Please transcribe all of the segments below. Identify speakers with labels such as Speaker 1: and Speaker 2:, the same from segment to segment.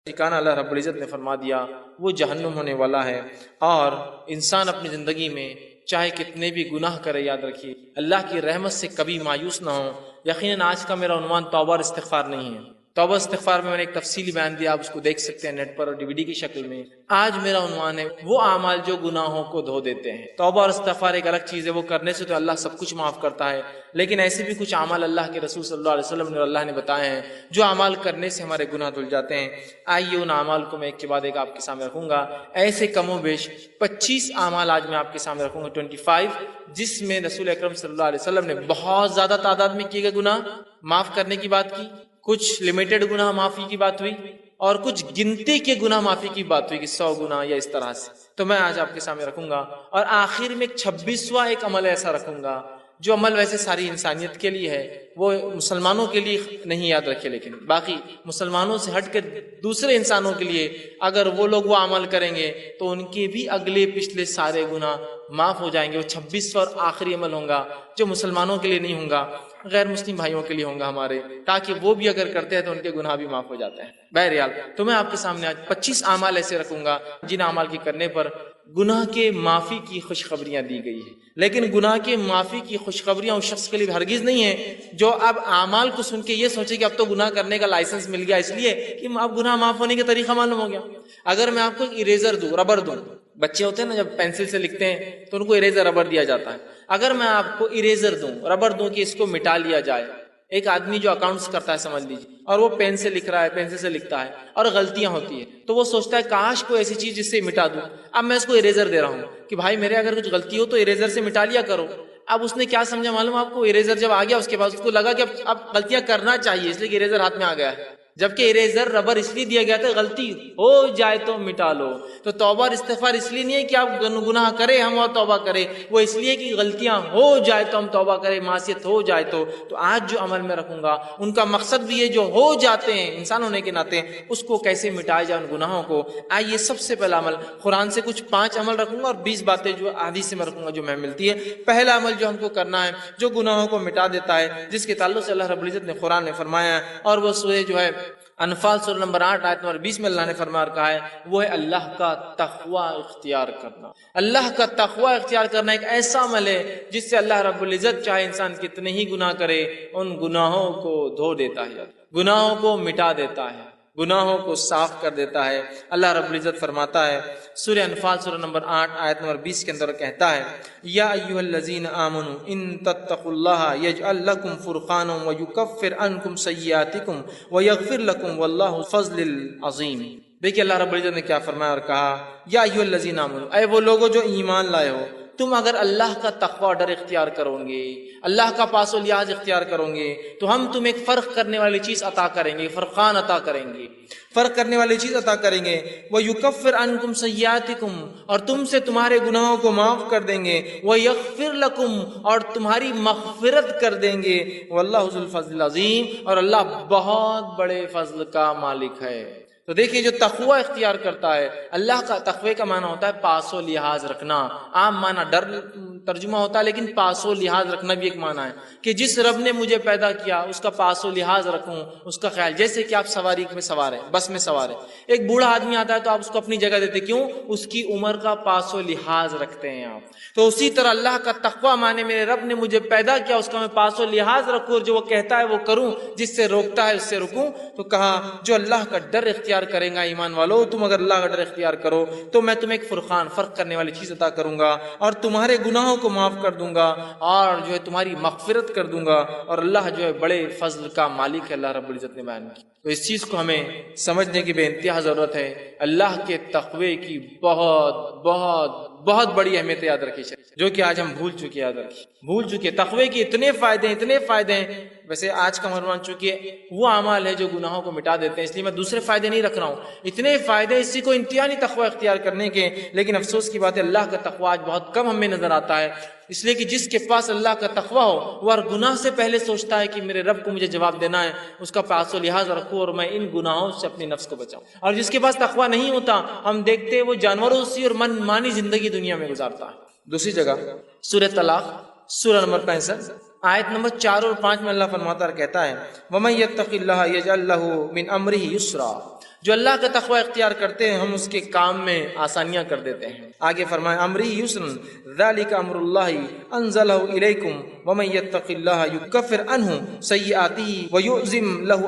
Speaker 1: ٹھکانہ اللہ رب العزت نے فرما دیا وہ جہنم ہونے والا ہے۔ اور انسان اپنی زندگی میں چاہے کتنے بھی گناہ کرے، یاد رکھیے اللہ کی رحمت سے کبھی مایوس نہ ہو۔ یقیناً آج کا میرا عنوان توبہ اور استغفار نہیں ہے، توبہ استغفار میں نے ایک تفصیلی بیان دیا، آپ اس کو دیکھ سکتے ہیں نیٹ پر اور DVD کی شکل میں۔ آج میرا عنوان ہے وہ اعمال جو گناہوں کو دھو دیتے ہیں۔ توبہ اور استغفار ایک الگ چیز ہے، وہ کرنے سے تو اللہ سب کچھ معاف کرتا ہے، لیکن ایسے بھی کچھ اعمال اللہ کے رسول صلی اللہ علیہ وسلم نے اور اللہ نے بتائے ہیں جو اعمال کرنے سے ہمارے گناہ دھل جاتے ہیں۔ آئیے ان اعمال کو میں ایک کے بعد ایک آپ کے سامنے رکھوں گا۔ ایسے کم و بیش 25 اعمال آج میں آپ کے سامنے رکھوں گا، 25، جس میں رسول اکرم صلی اللہ علیہ وسلم نے بہت زیادہ تعداد میں کیے گئے گناہ معاف کرنے کی بات کی، کچھ لمیٹڈ گناہ معافی کی بات ہوئی، اور کچھ گنتی کے گناہ معافی کی بات ہوئی کہ 100 گناہ یا اس طرح سے۔ تو میں آج آپ کے سامنے رکھوں گا، اور آخر میں ایک 26واں ایک عمل ایسا رکھوں گا جو عمل ویسے ساری انسانیت کے لیے ہے، وہ مسلمانوں کے لیے نہیں، یاد رکھے، لیکن باقی مسلمانوں سے ہٹ کر دوسرے انسانوں کے لیے اگر وہ لوگ وہ عمل کریں گے تو ان کے بھی اگلے پچھلے سارے گناہ معاف ہو جائیں گے۔ وہ 26واں اور آخری عمل ہوں گا جو مسلمانوں کے لیے نہیں ہوں گا، غیر مسلم بھائیوں کے لیے ہوں گا ہمارے، تاکہ وہ بھی اگر کرتے ہیں تو ان کے گناہ بھی معاف ہو جاتے ہیں۔ بہرحال تو میں آپ کے سامنے آج 25 اعمال ایسے رکھوں گا جن اعمال کے کرنے پر گناہ کے معافی کی خوشخبریاں دی گئی ہیں، لیکن گناہ کے معافی کی خوشخبریاں اس شخص کے لیے ہرگز نہیں ہے جو اب اعمال کو سن کے یہ سوچے کہ اب تو گناہ کرنے کا لائسنس مل گیا، اس لیے کہ اب گناہ معاف ہونے کا طریقہ معلوم ہو گیا۔ اگر میں آپ کو اریزر دوں، ربر دوں، بچے ہوتے ہیں نا جب پینسل سے لکھتے ہیں تو ان کو اریزر ربر دیا جاتا ہے، اگر میں آپ کو اریزر دوں، ربر دوں کہ اس کو مٹا لیا جائے، ایک آدمی جو اکاؤنٹس کرتا ہے سمجھ لیجیے، اور وہ پین سے لکھ رہا ہے، پینسل سے لکھتا ہے اور غلطیاں ہوتی ہیں، تو وہ سوچتا ہے کاش کوئی ایسی چیز جس سے مٹا دوں۔ اب میں اس کو اریزر دے رہا ہوں کہ بھائی میرے اگر کچھ غلطی ہو تو اریزر سے مٹا لیا کرو۔ اب اس نے کیا سمجھا معلوم آپ کو؟ اریزر جب آ گیا اس کے بعد اس کو لگا کہ اب غلطیاں کرنا چاہیے، اس لیے کہ اریزر ہاتھ میں آ گیا ہے، جبکہ اریزر ربر اس لیے دیا گیا تھا غلطی ہو جائے تو مٹا لو۔ تو توبہ اور استغفار اس لیے نہیں ہے کہ آپ گناہ کریں ہم اور توبہ کریں، وہ اس لیے کہ غلطیاں ہو جائے تو ہم توبہ کریں، معصیت ہو جائے تو آج جو عمل میں رکھوں گا ان کا مقصد بھی یہ جو ہو جاتے ہیں انسان ہونے کے ناطے، اس کو کیسے مٹایا جائے ان گناہوں کو۔ آئیے سب سے پہلا عمل قرآن سے کچھ 5 عمل رکھوں گا اور 20 باتیں جو حدیث سے میں رکھوں گا جو میں ملتی ہے۔ پہلا عمل جو ہم کو کرنا ہے جو گناہوں کو مٹا دیتا ہے، جس کے تعلق سے اللہ رب العزت نے قرآن میں فرمایا ہے، اور وہ سورہ جو ہے انفال سورہ نمبر 8 آیت نمبر 20 میں اللہ نے فرما اور کہا ہے، وہ ہے اللہ کا تقوی اختیار کرنا۔ اللہ کا تقوی اختیار کرنا ایک ایسا عمل ہے جس سے اللہ رب العزت چاہے انسان کتنے ہی گناہ کرے ان گناہوں کو دھو دیتا ہے، گناہوں کو مٹا دیتا ہے، گناہوں کو صاف کر دیتا ہے۔ اللہ رب العزت فرماتا ہے سورہ انفال سورہ نمبر 8 آیت نمبر 20 کے اندر کہتا ہے، یا ایھا الذین آمنوا ان تتقوا اللہ یجعل لکم فرقانا ویکفر عنکم سیئاتکم ویغفر لکم واللہ ذو الفضل العظیم۔ دیکھیے اللہ رب العزت نے کیا فرمایا اور کہا، یا ایھا الذین آمنوا، اے وہ لوگوں جو ایمان لائے ہو، تم اگر اللہ کا تقوی ڈر اختیار کرو گے، اللہ کا پاس و لحاظ اختیار کرو گے، تو ہم تمہیں ایک فرق کرنے والی چیز عطا کریں گے، فرقان عطا کریں گے، فرق کرنے والی چیز عطا کریں گے۔ وَيُكَفِّرْ عَنْكُمْ سَيِّئَاتِكُمْ، اور تم سے تمہارے گناہوں کو معاف کر دیں گے۔ وَيَغْفِرْ لَكُمْ، اور تمہاری مغفرت کر دیں گے۔ وَاللَّهُ ذُو الْفَضْلِ الْعَظِيمِ، اور اللہ بہت بڑے فضل کا مالک ہے۔ تو دیکھیے جو تقوی اختیار کرتا ہے، اللہ کا تقوی کا معنی ہوتا ہے پاس و لحاظ رکھنا، عام معنی ڈر ترجمہ ہوتا ہے، لیکن پاس و لحاظ رکھنا بھی ایک معنی ہے کہ جس رب نے مجھے پیدا کیا اس کا پاس و لحاظ رکھوں، اس کا خیال۔ جیسے کہ آپ سواری میں سوار ہیں، بس میں سوار ہیں، ایک بوڑھا آدمی آتا ہے تو آپ اس کو اپنی جگہ دیتے، کیوں؟ اس کی عمر کا پاس و لحاظ رکھتے ہیں آپ۔ تو اسی طرح اللہ کا تقوی مانے میرے رب نے مجھے پیدا کیا، اس کا میں پاس و لحاظ رکھوں، اور جو وہ کہتا ہے وہ کروں، جس سے روکتا ہے اس سے رکوں۔ تو کہا جو اللہ کا ڈر اختیار کرے گا، ایمان والو تم اگر اللہ کا ڈر اختیار کرو تو میں تمہیں ایک فرقان، فرق کرنے والی چیز عطا کروں گا، اور تمہارے گناہوں کو معاف کر دوں گا، اور جو ہے تمہاری مغفرت کر دوں گا، اور اللہ جو ہے بڑے فضل کا مالک ہے، اللہ رب العزت نے بیان کی۔ تو اس چیز کو ہمیں سمجھنے کی بے انتہا ضرورت ہے۔ اللہ کے تقوی کی بہت بہت بہت بڑی اہمیت یاد رکھی جو کہ آج ہم بھول چکے۔ تقوی کے اتنے فائدے ہیں۔ ویسے آج کا عنوان چونکہ وہ اعمال ہے جو گناہوں کو مٹا دیتے ہیں، اس لیے میں دوسرے فائدے نہیں رکھ رہا ہوں۔ اتنے فائدے اسی کو انتہا نہیں تقوی اختیار کرنے کے، لیکن افسوس کی بات ہے اللہ کا تقوی آج بہت کم ہمیں نظر آتا ہے، اس لیے کہ جس کے پاس اللہ کا تقوی ہو وہ ہر گناہ سے پہلے سوچتا ہے کہ میرے رب کو مجھے جواب دینا ہے، اس کا پاس و لحاظ رکھوں اور میں ان گناہوں سے اپنی نفس کو بچاؤں۔ اور جس کے پاس تقوی نہیں ہوتا، ہم دیکھتے ہیں وہ جانوروں سے اور من مانی زندگی دنیا میں گزارتا ہے۔ دوسری جگہ سورہ طلاق سورہ نمبر 65 آیت نمبر 4 اور 5 میں اللہ فرماتا اور کہتا ہے، وَمَن يَتَّقِ اللَّهَ يَجْعَل لَّهُ مِنْ أَمْرِهِ يُسْرًا، جو اللہ کا تقوی اختیار کرتے ہیں ہم اس کے کام میں آسانیاں کر دیتے ہیں۔ آگے فرمائے امری یسر ذالک امر اللہ انزلہ الیکم ومن یتق اللہ یکفر عنہ سیئاتہ ویعظم لہ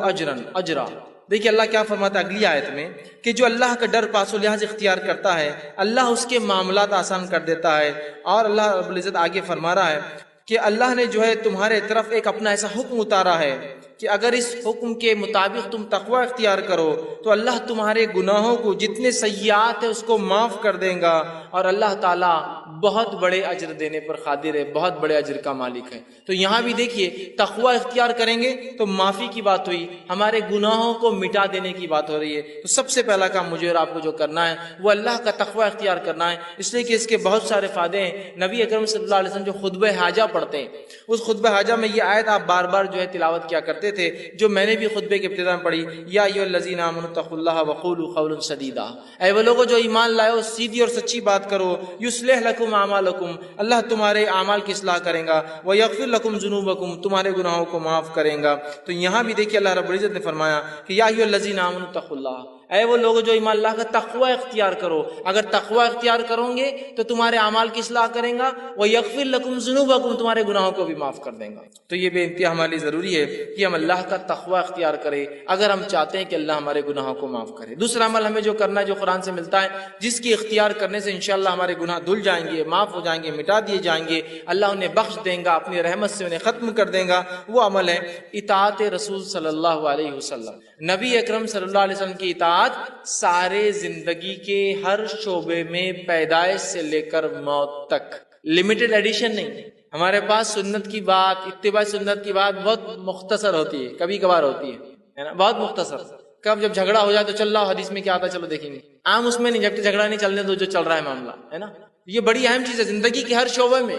Speaker 1: اجرا۔ دیکھیے اللہ کیا فرماتا ہے اگلی آیت میں کہ جو اللہ کا ڈر پاس و لحاظ اختیار کرتا ہے اللہ اس کے معاملات آسان کر دیتا ہے۔ اور اللہ رب العزت آگے فرما رہا ہے کہ اللہ نے جو ہے تمہارے طرف ایک اپنا ایسا حکم اتارا ہے کہ اگر اس حکم کے مطابق تم تقوی اختیار کرو تو اللہ تمہارے گناہوں کو جتنے سیئات ہیں اس کو معاف کر دے گا، اور اللہ تعالیٰ بہت بڑے اجر دینے پر قادر ہے، بہت بڑے اجر کا مالک ہے۔ تو یہاں بھی دیکھیے تقوی اختیار کریں گے تو معافی کی بات ہوئی، ہمارے گناہوں کو مٹا دینے کی بات ہو رہی ہے۔ تو سب سے پہلا کام مجھے اور آپ کو جو کرنا ہے وہ اللہ کا تقوی اختیار کرنا ہے، اس لیے کہ اس کے بہت سارے فائدے ہیں۔ نبی اکرم صلی اللہ علیہ وسلم جو خطبہ حاجہ پڑھتے ہیں اس خطبہ حاجہ میں یہ آیت آپ بار بار جو ہے تلاوت کیا کرتے تھے، جو میں نے بھی خطبے کے ابتدا میں پڑھی، یا ایھا الذین آمنوا اتقوا اللہ وقولوا قولا سدیدا، اے وہ لوگوں جو ایمان لائے ہو سیدھی اور سچی بات کرو، یصلح لکم اعمالکم، اللہ تمہارے اعمال کی اصلاح کرے گا، ویغفر لکم ذنوبکم، تمہارے گناہوں کو معاف کرے گا۔ تو یہاں بھی دیکھیے اللہ رب العزت نے فرمایا کہ یا ایھا الذین آمنوا اتقوا اللہ، اے وہ لوگ جو ایمان اللہ کا تقوی اختیار کرو، اگر تقوی اختیار کرو گے تو تمہارے اعمال کی اصلاح کریں گا، وَيَغْفِرْ لَكُمْ ذُنُوبَكُمْ، تمہارے گناہوں کو بھی معاف کر دیں گا۔ تو یہ بے انتہا ہمارے لیے ضروری ہے کہ ہم اللہ کا تقوی اختیار کریں اگر ہم چاہتے ہیں کہ اللہ ہمارے گناہوں کو معاف کرے۔ دوسرا عمل ہمیں جو کرنا ہے جو قرآن سے ملتا ہے، جس کی اختیار کرنے سے انشاءاللہ ہمارے گناہ دھل جائیں گے، معاف ہو جائیں گے، مٹا دیے جائیں گے، اللہ انہیں بخش دیں گا، اپنی رحمت سے انہیں ختم کر دیں گا، وہ عمل ہے اطاعت رسول صلی اللہ علیہ وسلم۔ نبی اکرم صلی اللہ علیہ وسلم کی اطاعت سارے زندگی کے ہر شعبے میں، پیدائش سے لے کر موت تک، لمیٹڈ ایڈیشن نہیں۔ ہمارے پاس سنت کی بات، اتباع سنت کی بات بہت مختصر ہوتی ہے، کبھی کبھار ہوتی ہے نا، بہت مختصر۔ کب جب جھگڑا ہو جائے تو چل رہا حدیث میں کیا آتا ہے چلو دیکھیں گے، عام اس میں نہیں، جب جھگڑا نہیں چلنے دو جو چل رہا ہے معاملہ ہے نا۔ یہ بڑی اہم چیز ہے زندگی کے ہر شعبے میں،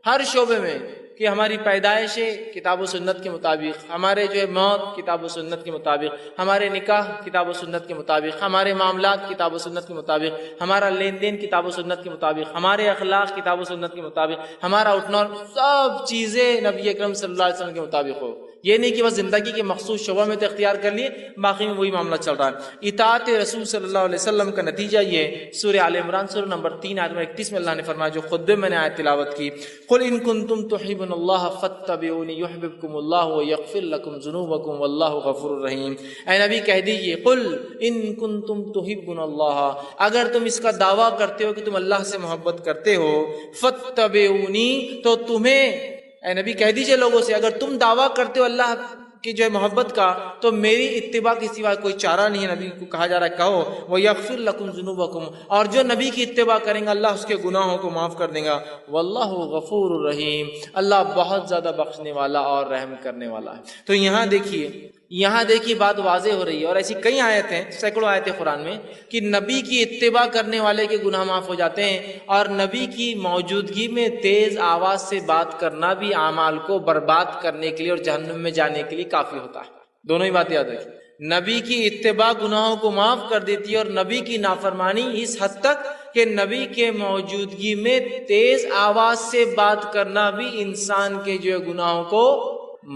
Speaker 1: ہر شعبے میں، کہ ہماری پیدائش کتاب و سنت کے مطابق، ہمارے جو ہے موت کتاب و سنت کے مطابق، ہمارے نکاح کتاب و سنت کے مطابق، ہمارے معاملات کتاب و سنت کے مطابق، ہمارا لین دین کتاب و سنت کے مطابق، ہمارے اخلاق کتاب و سنت کے مطابق، ہمارا اٹھنا، سب چیزیں نبی اکرم صلی اللہ علیہ وسلم کے مطابق ہو۔ یہ نہیں کہ بس زندگی کے مخصوص شعبہ میں تو اختیار کر لیے باقی میں وہی معاملہ چل رہا ہے۔ اطاعت رسول صلی اللہ علیہ وسلم کا نتیجہ یہ سورہ آل عمران سورہ نمبر 3 آیت 31 میں اللہ نے فرمایا، جو خطبے میں نے آیت تلاوت کی، قل ان کنتم تحبون اللہ فاتبعونی یحببکم اللہ ویغفر لکم ذنوبکم واللہ غفور رحیم۔ اے نبی کہہ دیجئے، قل ان کنتم تحبون اللہ، اگر تم اس کا دعویٰ کرتے ہو کہ تم اللہ سے محبت کرتے ہو، فاتبعونی، تو تمہیں، اے نبی کہہ دیجئے لوگوں سے، اگر تم دعویٰ کرتے ہو اللہ کی جو ہے محبت کا تو میری اتباع کے سوا کوئی چارہ نہیں ہے۔ نبی کو کہا جا رہا ہے کہو وَيَغْفِرْ لَكُمْ ذُنُوبَكُمْ، اور جو نبی کی اتباع کریں گا اللہ اس کے گناہوں کو معاف کر دے گا، واللہ غفور الرحیم، اللہ بہت زیادہ بخشنے والا اور رحم کرنے والا ہے۔ تو یہاں دیکھیے بات واضح ہو رہی ہے، اور ایسی کئی آیتیں، سینکڑوں آیتیں قرآن میں کہ نبی کی اتباع کرنے والے کے گناہ معاف ہو جاتے ہیں، اور نبی کی موجودگی میں تیز آواز سے بات کرنا بھی اعمال کو برباد کرنے کے لیے اور جہنم میں جانے کے لیے کافی ہوتا ہے۔ دونوں ہی بات یاد رکھیں، نبی کی اتباع گناہوں کو معاف کر دیتی ہے، اور نبی کی نافرمانی اس حد تک کہ نبی کے موجودگی میں تیز آواز سے بات کرنا بھی انسان کے جو ہے گناہوں کو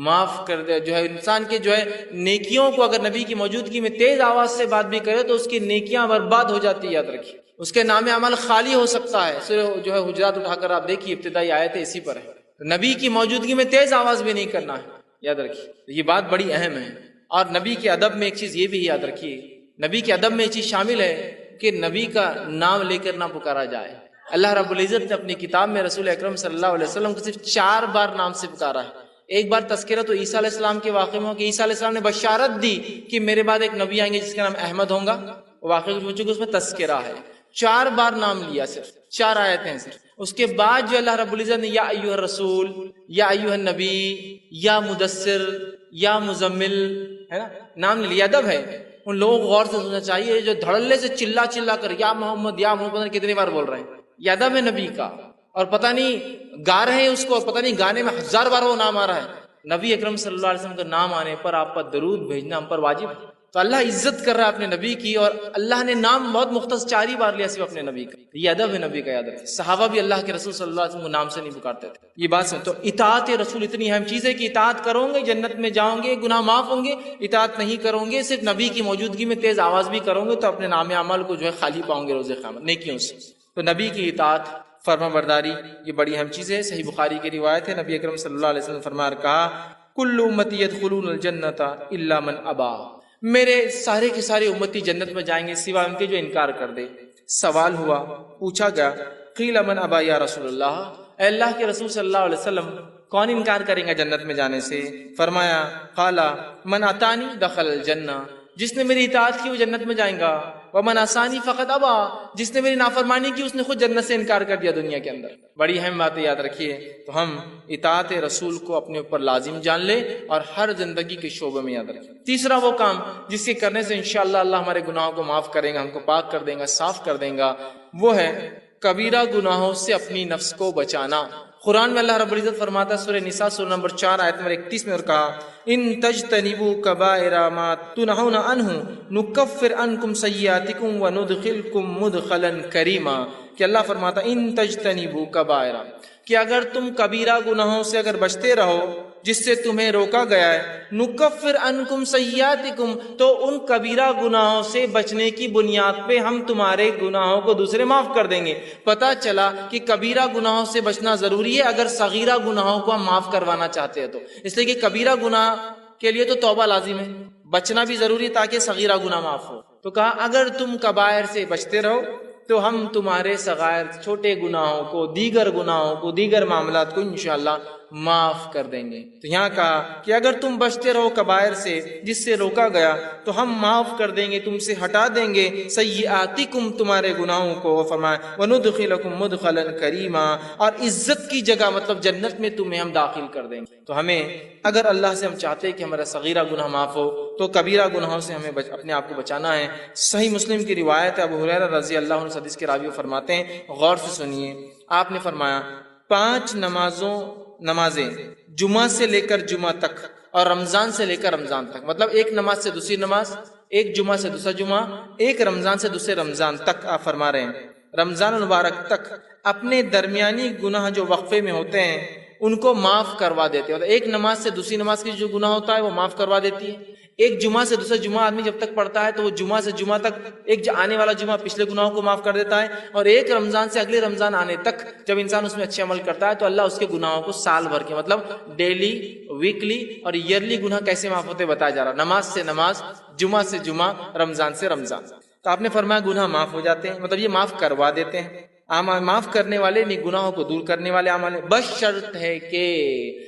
Speaker 1: معاف کر دے، جو ہے انسان کے جو ہے نیکیوں کو، اگر نبی کی موجودگی میں تیز آواز سے بات بھی کرے تو اس کی نیکیاں برباد ہو جاتی ہے، یاد رکھیے، اس کے نام عمل خالی ہو سکتا ہے۔ جو ہے حجرات اٹھا کر آپ دیکھیے، ابتدائی آیت اسی پر ہے، نبی کی موجودگی میں تیز آواز بھی نہیں کرنا ہے، یاد رکھیے، یہ بات بڑی اہم ہے۔ اور نبی کے ادب میں ایک چیز یہ بھی یاد رکھیے، نبی کے ادب میں یہ چیز شامل ہے کہ نبی کا نام لے کر نہ پکارا جائے۔ اللہ رب العزت نے اپنی کتاب میں رسول اکرم صلی اللہ علیہ وسلم کو صرف 4 بار نام سے پکارا ہے۔ ایک بار تذکرہ تو عیسیٰ علیہ السلام کے واقعے میں ہو کہ عیسیٰ علیہ السلام نے بشارت دی کہ میرے بعد ایک نبی آئیں گے جس کا نام احمد ہوگا، واقعے میں چونکہ اس میں تذکرہ ہے، 4 بار نام لیا، صرف 4 آیتیں صرف۔ اس کے بعد جو اللہ رب العزت نے یا ایھا الرسول، یا ایھا النبی، یا مدثر، یا مزمل، ہے نا، نام لیا۔ ادب ہے، ان لوگوں کو غور سے سننا چاہیے جو دھڑلے سے چلا کر یا محمد یا محمد کتنی بار بول رہے ہیں، یہ ادب ہے نبی کا، اور پتہ نہیں گا رہے ہیں اس کو، پتہ نہیں گانے میں 1000 بار وہ نام آ رہا ہے۔ نبی اکرم صلی اللہ علیہ وسلم کا نام آنے پر آپ پر درود بھیجنا ہم پر واجب ہے، تو اللہ عزت کر رہا ہے اپنے نبی کی، اور اللہ نے نام بہت مختص 4 ہی بار لیا صرف اپنے نبی کا. یہ ادب ہے نبی کا، یاد رکھیں. صحابہ بھی اللہ کے رسول صلی اللہ علیہ وسلم کو نام سے نہیں پکارتے تھے. یہ بات سن. تو اطاعت رسول اتنی اہم چیز ہے کہ اطاعت کرو گے جنت میں جاؤ گے، گناہ معاف ہوں گے. اطاعت نہیں کرو گے، صرف نبی کی موجودگی میں تیز آواز بھی کرو گے، تو اپنے نام اعمال کو جو ہے خالی پاؤں گے روز قیامت نیکیوں سے. تو نبی کی اطاعت، فرما برداری، یہ بڑی اہم چیز ہے. صحیح بخاری کی روایت ہے، نبی اکرم صلی اللہ علیہ وسلم فرمایا کہا کل امتی یدخلون الجنۃ الا من ابا، میرے سارے کے سارے امتی جنت میں جائیں گے سوائے ان کے جو انکار کر دے. سوال ہوا، پوچھا گیا قیل من ابا یا رسول اللہ، اے اللہ کے رسول صلی اللہ علیہ وسلم کون انکار کریں گا جنت میں جانے سے؟ فرمایا قال من اتانی دخل الجنہ، جس نے میری اطاعت کی وہ جنت میں جائیں گا. ومن عصانی فقط ابا، جس نے میری نافرمانی کی اس نے خود جنت سے انکار کر دیا دنیا کے اندر. بڑی اہم باتیں یاد رکھیے. تو ہم اطاعت رسول کو اپنے اوپر لازم جان لیں اور ہر زندگی کے شعبے میں یاد رکھیں. تیسرا وہ کام جس کے کرنے سے انشاءاللہ اللہ ہمارے گناہوں کو معاف کرے گا، ہم کو پاک کر دے گا، صاف کر دے گا، وہ ہے کبیرہ گناہوں سے اپنی نفس کو بچانا. قرآن میں اللہ رب العزت فرماتا ہے سورہ نساء سورہ نمبر 4 آیت نمبر 31 میں، اور کہا ان تجتنبوا کبائر ما تنہون عنہ نکفر عنکم سیئاتکم وندخلکم مدخلا کریما. کہ اللہ فرماتا ان تجتنبوا کبائر، کہ اگر تم کبیرہ گناہوں سے اگر بچتے رہو جس سے تمہیں روکا گیا ہے، نکفر عنکم سیئاتکم، تو ان کبیرہ گناہوں سے بچنے کی بنیاد پہ ہم تمہارے گناہوں کو دوسرے معاف کر دیں گے. پتہ چلا کہ کبیرہ گناہوں سے بچنا ضروری ہے اگر صغیرہ گناہوں کو ہم معاف کروانا چاہتے ہیں تو. اس لیے کہ کبیرہ گناہ کے لیے تو توبہ لازم ہے، بچنا بھی ضروری ہے تاکہ صغیرہ گناہ معاف ہو. تو کہا اگر تم کبائر سے بچتے رہو تو ہم تمہارے صغائر چھوٹے گناہوں کو، دیگر گناہوں کو، دیگر معاملات کو انشاءاللہ معاف کر دیں گے. تو یہاں کہا کہ اگر تم بچتے رہو کبائر سے جس سے روکا گیا تو ہم معاف کر دیں گے، تم سے ہٹا دیں گے سیئاتکم تمہارے گناہوں کو. فرمایا وندخلکم مدخلا کریما، اور عزت کی جگہ مطلب جنت میں تمہیں ہم داخل کر دیں گے. تو ہمیں اگر اللہ سے ہم چاہتے ہیں کہ ہمارا صغیرہ گناہ معاف ہو تو کبیرہ گناہوں سے ہمیں اپنے آپ کو بچانا ہے. صحیح مسلم کی روایت ہے، ابو ہریرہ رضی اللہ عنہ حدیث کے راوی فرماتے ہیں، غور سے سنیے. آپ نے فرمایا 5 نمازیں جمعہ سے لے کر جمعہ تک اور رمضان سے لے کر رمضان تک، مطلب ایک نماز سے دوسری نماز، ایک جمعہ سے دوسرا جمعہ، ایک رمضان سے دوسرے رمضان تک، آپ فرما رہے ہیں رمضان المبارک تک اپنے درمیانی گناہ جو وقفے میں ہوتے ہیں ان کو معاف کروا دیتے ہیں. ایک نماز سے دوسری نماز کی جو گناہ ہوتا ہے وہ معاف کروا دیتی ہے. ایک جمعہ سے دوسرا جمعہ آدمی جب تک پڑھتا ہے تو وہ جمعہ سے جمعہ تک ایک آنے والا جمعہ پچھلے گناہوں کو معاف کر دیتا ہے، اور ایک رمضان سے اگلے رمضان آنے تک جب انسان اس میں اچھے عمل کرتا ہے تو اللہ اس کے گناہوں کو سال بھر کے مطلب ڈیلی، ویکلی اور ایئرلی گناہ کیسے معاف ہوتے بتایا جا رہا، نماز سے نماز، جمعہ سے جمعہ، رمضان سے رمضان. تو آپ نے فرمایا گناہ معاف ہو جاتے ہیں، مطلب یہ معاف کروا دیتے ہیں. معاف کرنے والے نہیں، گناہوں کو دور کرنے والے عمل ہیں. بس شرط ہے کہ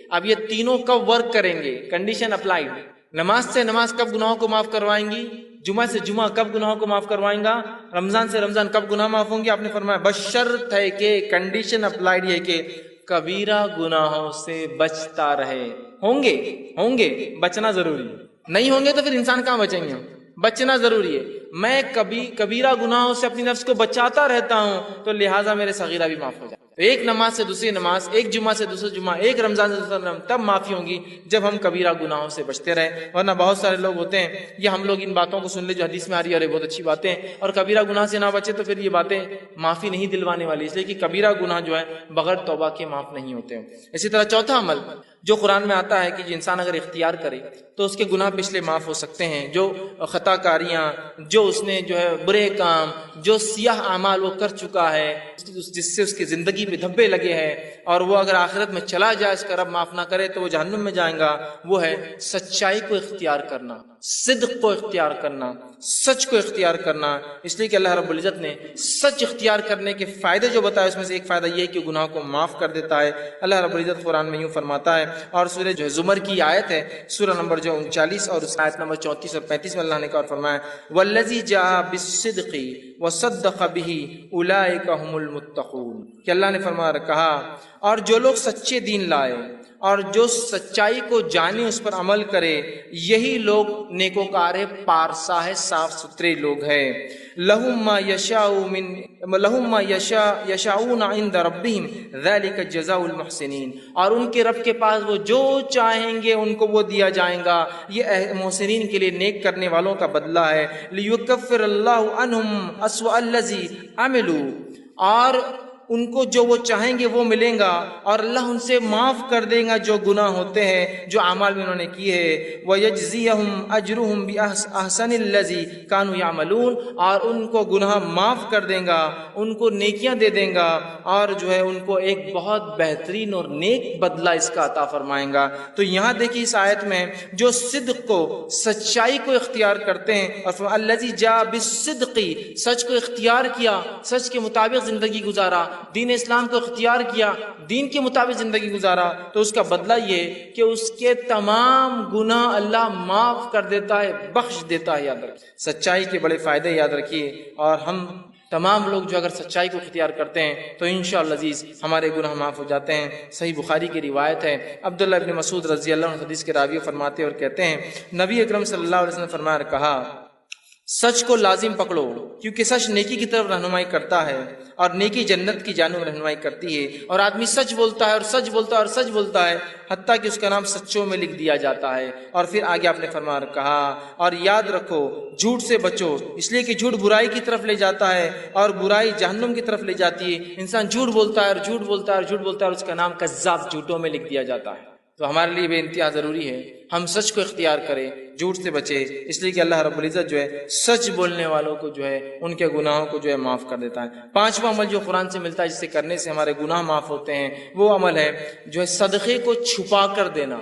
Speaker 1: اب یہ تینوں کب ورک کریں گے، کنڈیشن اپلائیڈ. نماز سے نماز کب گناہوں کو معاف کروائیں گی، جمعہ سے جمعہ کب گناہوں کو معاف کروائیں گا، رمضان سے رمضان کب گناہ معاف ہوں گے. آپ نے فرمایا بس شرط ہے کہ کنڈیشن اپلائیڈ ہے کہ کبیرہ گناہوں سے بچتا رہے. ہوں گے بچنا ضروری ہے، نہیں ہوں گے تو پھر انسان کہاں بچیں گے. بچنا ضروری ہے. میں کبیرہ گناہوں سے اپنی نفس کو بچاتا رہتا ہوں تو لہٰذا میرے صغیرہ بھی معاف ہو جائے. ایک نماز سے دوسری نماز، ایک جمعہ سے دوسرا جمعہ، ایک رمضان سے دوسرا رمضان، تب معافی ہوں گی جب ہم کبیرہ گناہوں سے بچتے رہیں. ورنہ بہت سارے لوگ ہوتے ہیں یہ ہم لوگ ان باتوں کو سن لے جو حدیث میں آ رہی ہے، بہت اچھی باتیں ہیں، اور کبیرہ گناہ سے نہ بچے تو پھر یہ باتیں معافی نہیں دلوانے والی، اس لیے کہ کبیرہ گناہ جو ہے بغیر توبہ کے معاف نہیں ہوتے ہیں. اسی طرح چوتھا عمل جو قرآن میں آتا ہے کہ جو انسان اگر اختیار کرے تو اس کے گناہ پچھلے معاف ہو سکتے ہیں. جو خطا کاریاں، جو اس نے جو ہے برے کام، جو سیاہ اعمال وہ کر چکا ہے جس سے اس کی زندگی پہ دھبے لگے ہیں اور وہ اگر آخرت میں چلا جائے اس کا رب معاف نہ کرے تو وہ جہنم میں جائیں گا، وہ ہے سچائی کو اختیار کرنا، صدق کو اختیار کرنا، سچ کو اختیار کرنا. اس لیے کہ اللہ رب العزت نے سچ اختیار کرنے کے فائدے جو بتائے اس میں سے ایک فائدہ یہ ہے کہ گناہ کو معاف کر دیتا ہے. اللہ رب العزت قرآن میں یوں فرماتا ہے، اور سورہ جو زمر کی آیت ہے، سورہ نمبر جو 39 اور اس آیت نمبر 34 اور 35 میں اللہ نے کہا فرمایا والذی جاء بالصدق وصدق به اولئک هم المتقون، کہ اللہ نے فرمایا کہا اور جو لوگ سچے دین لائے اور جو سچائی کو جانے اس پر عمل کرے، یہی لوگ نیکوکار ہے، پارسا ہے، صاف ستھرے لوگ ہیں۔ لہم ما یشاؤون عند ربہم ذلک جزاء المحسنین، اور ان کے رب کے پاس وہ جو چاہیں گے ان کو وہ دیا جائے گا، یہ محسنین کے لیے، نیک کرنے والوں کا بدلہ ہے۔ لیکفر اللہ عنہم اسوأ الذی عملوا، اور ان کو جو وہ چاہیں گے وہ ملیں گا، اور اللہ ان سے معاف کر دے گا جو گناہ ہوتے ہیں، جو اعمال میں انہوں نے کیے ہیں۔ وَيَجْزِيَهُمْ أَجْرُهُمْ بِأَحْسَنِ الَّذِي كَانُوا يَعْمَلُونَ، اور ان کو گناہ معاف کر دے گا، ان کو نیکیاں دے دے گا، اور جو ہے ان کو ایک بہت بہترین اور نیک بدلہ اس کا عطا فرمائیں گا۔ تو یہاں دیکھیے اس آیت میں جو صدق کو، سچائی کو اختیار کرتے ہیں، اور الَّذِي جَاءَ بِالصِّدْقِ، سچ کو اختیار کیا، سچ کے مطابق زندگی گزارا، دین اسلام کو اختیار کیا، دین کے مطابق زندگی گزارا، تو اس کا بدلہ یہ کہ اس کے تمام گناہ اللہ معاف کر دیتا ہے، بخش دیتا ہے۔ یاد رکھیے سچائی کے بڑے فائدے یاد رکھیے، اور ہم تمام لوگ جو اگر سچائی کو اختیار کرتے ہیں تو انشاءاللہ عزیز ہمارے گناہ معاف ہو جاتے ہیں۔ صحیح بخاری کی روایت ہے، عبداللہ ابن مسعود رضی اللہ عنہ حدیث کے راوی فرماتے اور کہتے ہیں، نبی اکرم صلی اللہ علیہ وسلم نے فرمایا، کہا سچ کو لازم پکڑو، کیونکہ سچ نیکی کی طرف رہنمائی کرتا ہے، اور نیکی جنت کی جانب رہنمائی کرتی ہے۔ اور آدمی سچ بولتا ہے اور سچ بولتا ہے اور سچ بولتا ہے، حتیٰ کہ اس کا نام سچوں میں لکھ دیا جاتا ہے۔ اور پھر آگے آپ نے فرمایا کہا، اور یاد رکھو جھوٹ سے بچو، اس لیے کہ جھوٹ برائی کی طرف لے جاتا ہے، اور برائی جہنم کی طرف لے جاتی ہے۔ انسان جھوٹ بولتا ہے اور جھوٹ بولتا ہے اور جھوٹ بولتا ہے، اور اس کا نام کذاب جھوٹوں میں لکھ دیا جاتا ہے۔ تو ہمارے لیے بے انتہا ضروری ہے ہم سچ کو اختیار کریں، جھوٹ سے بچے، اس لیے کہ اللہ رب العزت جو ہے سچ بولنے والوں کو جو ہے ان کے گناہوں کو جو ہے معاف کر دیتا ہے۔ پانچواں عمل جو قرآن سے ملتا ہے، جسے کرنے سے ہمارے گناہ معاف ہوتے ہیں، وہ عمل ہے جو ہے صدقے کو چھپا کر دینا۔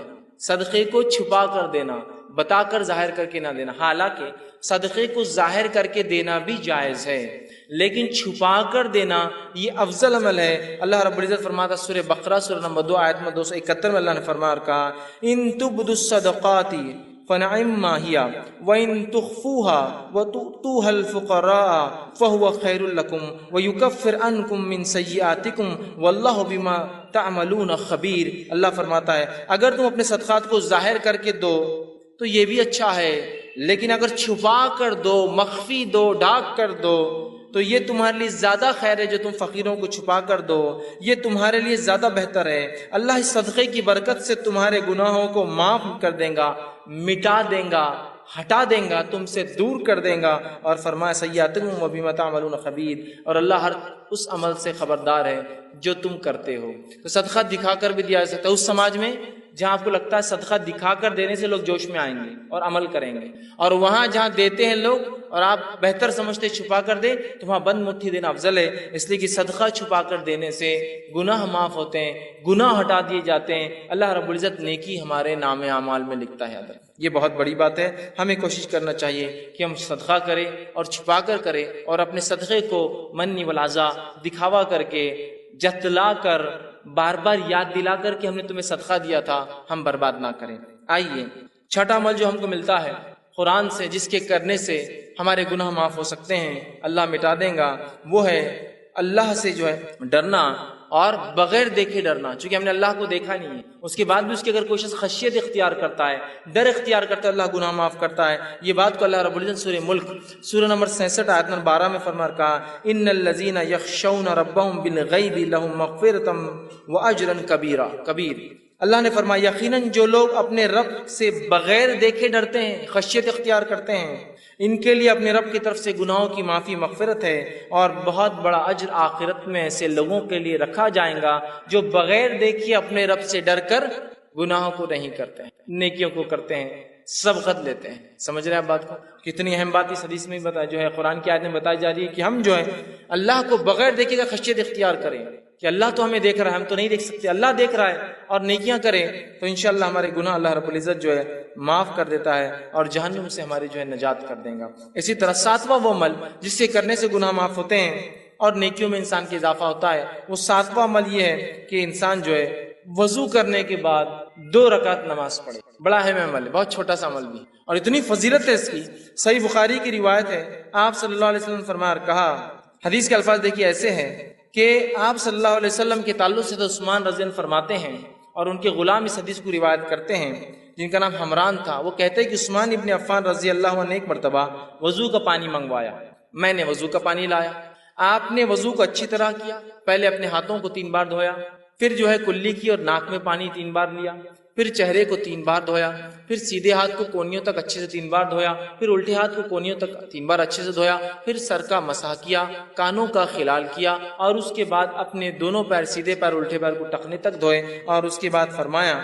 Speaker 1: صدقے کو چھپا کر دینا، بتا کر ظاہر کر کے نہ دینا۔ حالانکہ صدقے کو ظاہر کر کے دینا بھی جائز ہے، لیکن چھپا کر دینا یہ افضل عمل ہے۔ اللہ رب العزت فرماتا سورہ بقرہ سورہ نمبر 2 آیت میں 271 میں اللہ نے فرمایا اور کہا، ان تبدوا الصدقات فنعما ہی وان تخفوها وتؤتوها الفقراء فهو خیر لکم ویکفر عنکم من سیئاتکم واللہ بما تعملون خبیر۔ اللہ فرماتا ہے اگر تم اپنے صدقات کو ظاہر کر کے دو تو یہ بھی اچھا ہے، لیکن اگر چھپا کر دو، مخفی دو، ڈھانپ کر دو، تو یہ تمہارے لیے زیادہ خیر ہے۔ جو تم فقیروں کو چھپا کر دو یہ تمہارے لیے زیادہ بہتر ہے۔ اللہ اس صدقے کی برکت سے تمہارے گناہوں کو معاف کر دے گا، مٹا دے گا، ہٹا دیں گا، تم سے دور کر دیں گا۔ اور فرمایا سیئاتکم وبما تعملون خبیر، اور اللہ ہر اس عمل سے خبردار ہے جو تم کرتے ہو۔ تو صدقہ دکھا کر بھی دیا جا سکتا ہے اس سماج میں جہاں آپ کو لگتا ہے صدقہ دکھا کر دینے سے لوگ جوش میں آئیں گے اور عمل کریں گے، اور وہاں جہاں دیتے ہیں لوگ اور آپ بہتر سمجھتے چھپا کر دیں تو وہاں بند مٹھی دینا افضل ہے، اس لیے کہ صدقہ چھپا کر دینے سے گناہ معاف ہوتے ہیں، گناہ ہٹا دیے جاتے ہیں، اللہ رب العزت نیکی ہمارے نام اعمال میں لکھتا ہے۔ یہ بہت بڑی بات ہے، ہمیں کوشش کرنا چاہیے کہ ہم صدقہ کریں اور چھپا کر کریں، اور اپنے صدقے کو منی والعزا دکھاوا کر کے، جتلا کر، بار بار یاد دلا کر کہ ہم نے تمہیں صدقہ دیا تھا، ہم برباد نہ کریں۔ آئیے چھٹا عمل جو ہم کو ملتا ہے قرآن سے، جس کے کرنے سے ہمارے گناہ معاف ہو سکتے ہیں، اللہ مٹا دیں گا، وہ ہے اللہ سے جو ہے ڈرنا، اور بغیر دیکھے ڈرنا۔ چونکہ ہم نے اللہ کو دیکھا نہیں ہے، اس کے بعد بھی اس کی اگر کوئی شخص خشیت اختیار کرتا ہے، ڈر اختیار کرتا ہے، اللہ گناہ معاف کرتا ہے۔ یہ بات کو اللہ رب العزت سورہ ملک سورہ نمبر 66 آیت نمبر 12 میں فرما کہا، ان الذین یخشون ربهم بالغیب لهم مغفرۃ واجرا کبیر۔ اللہ نے فرمایا یقیناً جو لوگ اپنے رب سے بغیر دیکھے ڈرتے ہیں، خشیت اختیار کرتے ہیں، ان کے لیے اپنے رب کی طرف سے گناہوں کی معافی، مغفرت ہے، اور بہت بڑا اجر آخرت میں ایسے لوگوں کے لیے رکھا جائے گا جو بغیر دیکھے اپنے رب سے ڈر کر گناہوں کو نہیں کرتے ہیں، نیکیوں کو کرتے ہیں، سبقت لیتے ہیں۔ سمجھ رہے ہیں آپ بات کو؟ کتنی اہم بات اس حدیث میں بتایا، جو ہے قرآن کی آیت میں بتائی جا رہی ہے کہ ہم جو ہے اللہ کو بغیر دیکھے کا خشیت اختیار کریں، کہ اللہ تو ہمیں دیکھ رہا ہے، ہم تو نہیں دیکھ سکتے، اللہ دیکھ رہا ہے، اور نیکیاں کریں تو انشاءاللہ ہمارے گناہ اللہ رب العزت جو ہے معاف کر دیتا ہے، اور جہنم سے ہماری جو ہے نجات کر دیں گا۔ اسی طرح ساتواں وہ عمل جس سے کرنے سے گناہ معاف ہوتے ہیں اور نیکیوں میں انسان کا اضافہ ہوتا ہے، وہ ساتواں عمل یہ ہے کہ انسان جو ہے وضو کرنے کے بعد 2 رکعت نماز پڑھے۔ بڑا اہم عمل ہے، بہت چھوٹا سا عمل بھی، اور اتنی فضیلت ہے اس کی۔ صحیح بخاری کی روایت ہے، آپ صلی اللہ علیہ وسلم نے فرمایا اور کہا، حدیث کے الفاظ دیکھیے ایسے ہیں کہ آپ صلی اللہ علیہ وسلم کے تعلق سے تو عثمان رضی اللہ عنہ فرماتے ہیں، اور ان کے غلام اس حدیث کو روایت کرتے ہیں جن کا نام حمران تھا، وہ کہتے ہیں کہ عثمان ابن عفان رضی اللہ عنہ نے ایک مرتبہ وضو کا پانی منگوایا، میں نے وضو کا پانی لایا، آپ نے وضو کو اچھی طرح کیا، پہلے اپنے ہاتھوں کو 3 بار دھویا، پھر کلی کی اور ناک میں پانی 3 بار لیا، پھر چہرے کو 3 بار دھویا، پھر سیدھے ہاتھ کو کونیوں تک اچھے سے 3 بار دھویا، پھر الٹے ہاتھ کو کونیوں تک 3 بار اچھے سے دھویا، پھر سر کا مسح کیا، کانوں کا خلال کیا، اور اس کے بعد اپنے دونوں پیر، سیدھے پیر الٹے پیر کو ٹخنے تک دھوئے، اور اس کے بعد فرمایا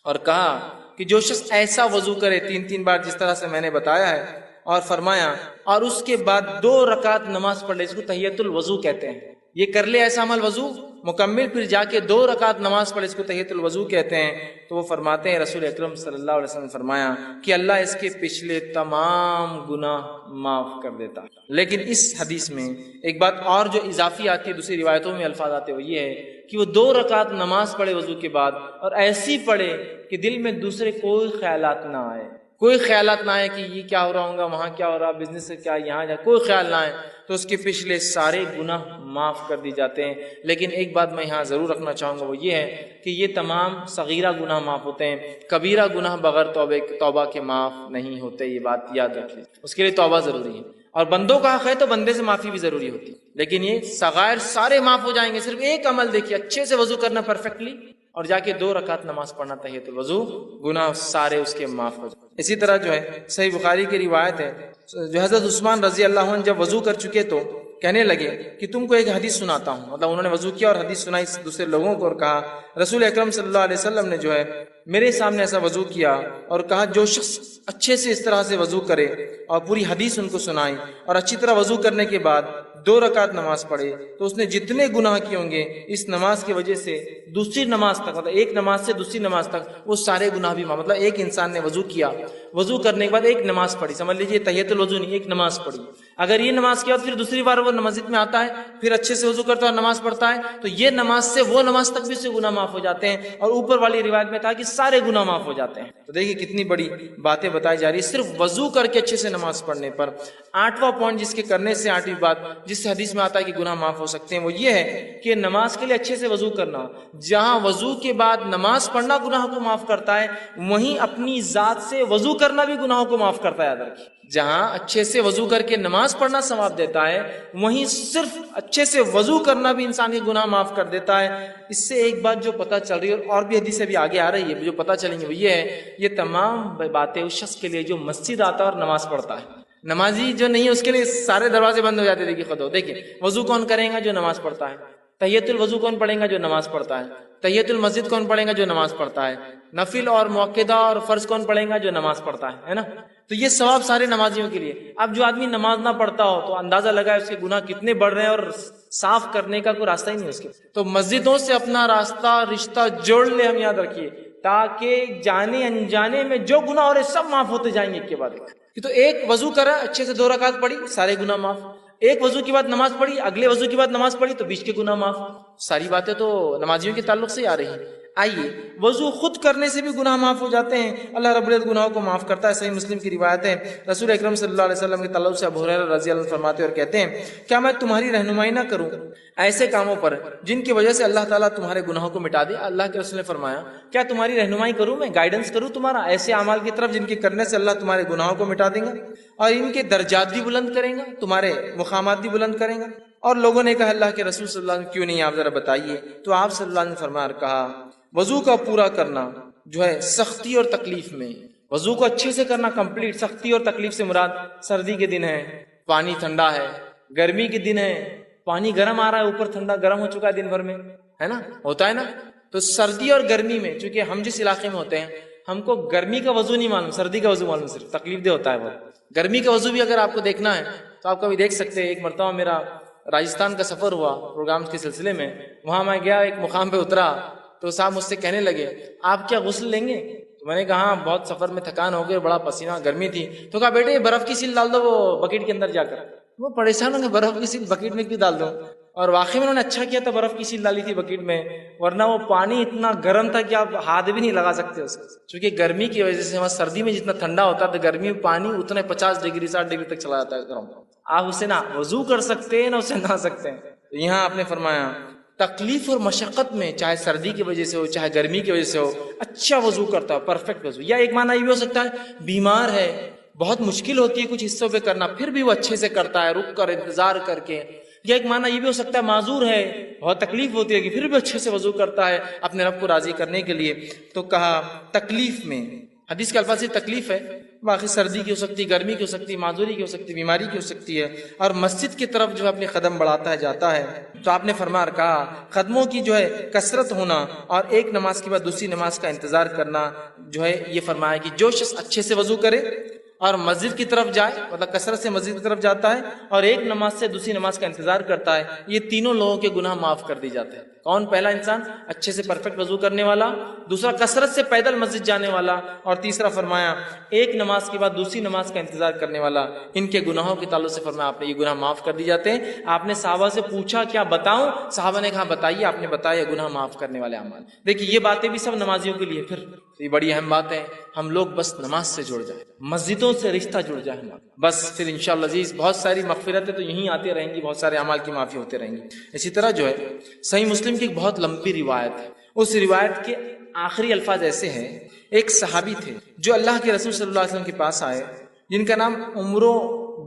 Speaker 1: اور کہا کہ جو شخص ایسا وضو کرے 3 بار جس طرح سے میں نے بتایا ہے، اور فرمایا اور اس کے بعد 2 رکعت نماز پڑھ لے، اس کو تحیۃ الوضو کہتے ہیں، یہ کر لے ایسا عمل وضو مکمل، پھر جا کے 2 رکعت نماز پڑھے، اس کو تحیۃ الوضو کہتے ہیں۔ تو وہ فرماتے ہیں رسول اکرم صلی اللہ علیہ وسلم نے فرمایا کہ اللہ اس کے پچھلے تمام گناہ معاف کر دیتا۔ لیکن اس حدیث میں ایک بات اور جو اضافی آتی ہے، دوسری روایتوں میں الفاظ آتے ہیں، وہ یہ ہے کہ وہ 2 رکعت نماز پڑھے وضو کے بعد، اور ایسی پڑھے کہ دل میں دوسرے کوئی خیالات نہ آئے، کوئی خیالات نہ آئے کہ یہ کیا ہو رہا ہوگا، وہاں کیا ہو رہا، بزنس سے کیا، یہاں جا، کوئی خیال نہ آئے، تو اس کے پچھلے سارے گناہ معاف کر دی جاتے ہیں۔ لیکن ایک بات میں یہاں ضرور رکھنا چاہوں گا، وہ یہ ہے کہ یہ تمام صغیرہ گناہ معاف ہوتے ہیں، کبیرہ گناہ بغیر توبہ کے معاف نہیں ہوتے، یہ بات یاد رکھ لیں، اس کے لیے توبہ ضروری ہے، اور بندوں کا حق ہے تو بندے سے معافی بھی ضروری ہوتی ہے، لیکن یہ صغائر سارے معاف ہو جائیں گے، صرف ایک عمل دیکھیے، اچھے سے وضو کرنا پرفیکٹلی، اور جا کے 2 رکعت نماز پڑھنا تحیۃ الوضو، گناہ سارے اس کے معاف ہو جائیں۔ اسی طرح صحیح بخاری کی روایت ہے، حضرت عثمان رضی اللہ عنہ جب وضو کر چکے تو کہنے لگے کہ تم کو ایک حدیث سناتا ہوں، مطلب انہوں نے وضو کیا اور حدیث سنائی دوسرے لوگوں کو، اور کہا رسول اکرم صلی اللہ علیہ وسلم نے میرے سامنے ایسا وضو کیا، اور کہا جو شخص اچھے سے اس طرح سے وضو کرے، اور پوری حدیث ان کو سنائی، اور اچھی طرح وضو کرنے کے بعد 2 رکعت نماز پڑھے، تو اس نے جتنے گناہ کیے ہوں گے اس نماز کی وجہ سے دوسری نماز تک، مطلب ایک نماز سے دوسری نماز تک وہ سارے گناہ بھی معاف، مطلب ایک انسان نے وضو کیا، وضو کرنے کے بعد ایک نماز پڑھی، سمجھ لیجیے تحیۃ الوضو نہیں، ایک نماز پڑھی، اگر یہ نماز کیا پھر دوسری بار وہ مسجد میں آتا ہے، پھر اچھے سے وضو کرتا ہے اور نماز پڑھتا ہے، تو یہ نماز سے وہ نماز تک بھی اس سے گناہ معاف ہو جاتے ہیں، اور اوپر والی روایت میں تھا کہ سارے گناہ معاف ہو جاتے ہیں۔ تو دیکھیے کتنی بڑی باتیں بتائی جا رہی ہے صرف وضو کر کے اچھے سے نماز پڑھنے پر۔ 8واں پوائنٹ جس کے کرنے سے 8ویں بات جس سے حدیث میں آتا ہے کہ گناہ معاف ہو سکتے ہیں، وہ یہ ہے کہ نماز کے لیے اچھے سے وضو کرنا، جہاں وضو کے بعد نماز پڑھنا گناہ کو معاف کرتا ہے، وہیں اپنی ذات سے وضو کرنا بھی گناہوں کو معاف کرتا ہے، یاد رکھیے، جہاں اچھے سے وضو کر کے نماز پڑھنا ثواب دیتا ہے، وہیں صرف اچھے سے وضو کرنا بھی انسان کے گناہ معاف کر دیتا ہے۔ اس سے ایک بات جو پتہ چل رہی ہے، اور بھی حدیثیں بھی آگے آ رہی ہے جو پتہ چلیں گے، وہ یہ ہے یہ تمام باتیں اس شخص کے لیے جو مسجد آتا ہے اور نماز پڑھتا ہے۔ نمازی جو نہیں ہے اس کے لیے سارے دروازے بند ہو جاتے، دیکھیے خود دیکھیں وضو کون کرے گا؟ جو نماز پڑھتا ہے۔ تحیۃ الوضو کون پڑھے گا؟ جو نماز پڑھتا ہے۔ تحیۃ المسجد کون پڑھے گا؟ جو نماز پڑھتا ہے۔ نفل اور موقدہ اور فرض کون پڑھے گا؟ جو نماز پڑھتا ہے نا؟ تو یہ ثواب سارے نمازیوں کے لیے۔ اب جو آدمی نماز نہ پڑھتا ہو تو اندازہ لگائے اس کے گناہ کتنے بڑھ رہے ہیں، اور صاف کرنے کا کوئی راستہ ہی نہیں اس کے۔ تو مسجدوں سے اپنا رشتہ جوڑ لے، ہم یاد رکھیے، تاکہ جانے انجانے میں جو گناہ ہو رہے سب معاف ہوتے جائیں گے ایک کے بعد ایک۔ تو ایک وضو کرا، اچھے سے 2 رکعت پڑھی، سارے گناہ معاف۔ ایک وضو کے بعد نماز پڑھی، اگلے وضو کے بعد نماز پڑھی تو بیچ کے گناہ معاف۔ ساری باتیں تو نمازیوں کے تعلق سے آ رہی ہیں۔ آئیے، وضو خود کرنے سے بھی گناہ معاف ہو جاتے ہیں، اللہ رب العزت گناہوں کو معاف کرتا ہے۔ صحیح مسلم کی روایت ہے، رسول اکرم صلی اللہ علیہ وسلم کے تعلق سے ابو ہریرہ رضی اللہ عنہ فرماتے اور کہتے ہیں، کیا میں تمہاری رہنمائی نہ کروں ایسے کاموں پر جن کی وجہ سے اللہ تعالیٰ تمہارے گناہوں کو مٹا دے؟ اللہ کے رسول نے فرمایا، کیا تمہاری رہنمائی کروں، میں گائیڈنس کروں تمہارا ایسے اعمال کی طرف جن کے کرنے سے اللہ تمہارے گناہوں کو مٹا دے گا اور ان کے درجات بھی بلند کرے گا، تمہارے مقامات بھی بلند کرے گا؟ اور لوگوں نے کہا، اللہ کے رسول صلی اللہ علیہ وسلم کیوں نہیں، آپ ذرا بتائیے۔ تو آپ صلی اللہ علیہ وسلم فرمایا اور کہا، وضو کا پورا کرنا سختی اور تکلیف میں، وضو کو اچھے سے کرنا کمپلیٹ، سختی اور تکلیف سے مراد سردی کے دن ہے، پانی ٹھنڈا ہے، گرمی کے دن ہے، پانی گرم آ رہا ہے، اوپر ٹھنڈا گرم ہو چکا ہے دن بھر میں، ہے نا، ہوتا ہے نا۔ تو سردی اور گرمی میں، چونکہ ہم جس علاقے میں ہوتے ہیں ہم کو گرمی کا وضو نہیں معلوم، سردی کا وضو معلوم، صرف تکلیف دہ ہوتا ہے وہ۔ گرمی کا وضو بھی اگر آپ کو دیکھنا ہے تو آپ کبھی دیکھ سکتے ہیں۔ ایک مرتبہ میرا راجستھان کا سفر ہوا پروگرامز کے سلسلے میں، وہاں میں گیا، ایک مقام پہ اترا تو صاحب مجھ سے کہنے لگے، آپ کیا غسل لیں گے؟ تو میں نے کہا ہاں، بہت سفر میں تھکان ہو گئی، بڑا پسینہ، گرمی تھی۔ تو کہا بیٹے برف کی سیل ڈال دو وہ بکیٹ کے اندر جا کر۔ وہ پریشان ہوں گے، برف کی سیل بکیٹ میں کیوں ڈال دوں؟ اور واقعی میں انہوں نے اچھا کیا تھا، برف کی سیل ڈالی تھی بکیٹ میں، ورنہ وہ پانی اتنا گرم تھا کہ آپ ہاتھ بھی نہیں لگا سکتے اس کو، چونکہ گرمی کی وجہ سے، وہاں سردی میں جتنا ٹھنڈا ہوتا ہے تو گرمی میں پانی اتنے 50 ڈگری 60 ڈگری تک چلا جاتا ہے گرم۔ آپ اسے نہ وضو کر سکتے ہیں نہ اسے نہا سکتے ہیں۔ تو یہاں آپ نے فرمایا تکلیف اور مشقت میں، چاہے سردی کی وجہ سے ہو چاہے گرمی کی وجہ سے ہو، اچھا وضو کرتا ہے، پرفیکٹ وضو. یا ایک معنی یہ بھی ہو سکتا ہے بیمار ہے، بہت مشکل ہوتی ہے کچھ حصوں پہ کرنا، پھر بھی وہ اچھے سے کرتا ہے، رک کر انتظار کر کے. یا ایک معنی یہ بھی ہو سکتا ہے معذور ہے، بہت تکلیف ہوتی ہے کہ پھر بھی اچھے سے وضو کرتا ہے اپنے رب کو راضی کرنے کے لیے. تو کہا تکلیف میں، حدیث کے الفاظ سے تکلیف ہے، باقی سردی کی ہو سکتی، گرمی کی ہو سکتی، معذوری کی ہو سکتی، بیماری کی ہو سکتی ہے. اور مسجد کی طرف جو ہے اپنے قدم بڑھاتا ہے، جاتا ہے. تو آپ نے فرمایا کہا قدموں کی جو ہے کثرت ہونا اور ایک نماز کے بعد دوسری نماز کا انتظار کرنا جو ہے، یہ فرمایا کہ جو شخص اچھے سے وضو کرے اور مسجد کی طرف جائے، مطلب کثرت سے مسجد کی طرف جاتا ہے اور ایک نماز سے دوسری نماز کا انتظار کرتا ہے، یہ تینوں لوگوں کے گناہ معاف کر دی جاتے ہیں. کون؟ پہلا انسان اچھے سے پرفیکٹ وضو کرنے والا، دوسرا کثرت سے پیدل مسجد جانے والا، اور تیسرا فرمایا ایک نماز کے بعد دوسری نماز کا انتظار کرنے والا. ان کے گناہوں کے تعلق سے فرمایا آپ نے یہ گناہ معاف کر دی جاتے ہیں. آپ نے صحابہ سے پوچھا کیا بتاؤں؟ صحابہ نے کہا بتائیے. آپ نے بتایا گناہ معاف کرنے والے اعمال. دیکھیے یہ باتیں بھی سب نمازیوں کے لیے، پھر یہ بڑی اہم بات ہے. ہم لوگ بس نماز سے جڑ جائیں، مسجدوں سے رشتہ جڑ جائے ہمارا، بس پھر انشاءاللہ عزیز بہت ساری مغفرتیں تو یہیں آتی رہیں گی، بہت سارے اعمال کی معافی ہوتے رہیں گی. اسی طرح جو ہے صحیح مسلم کی ایک بہت لمبی روایت ہے، اس روایت کے آخری الفاظ ایسے ہیں. ایک صحابی تھے جو اللہ کے رسول صلی اللہ علیہ وسلم کے پاس آئے، جن کا نام عمرو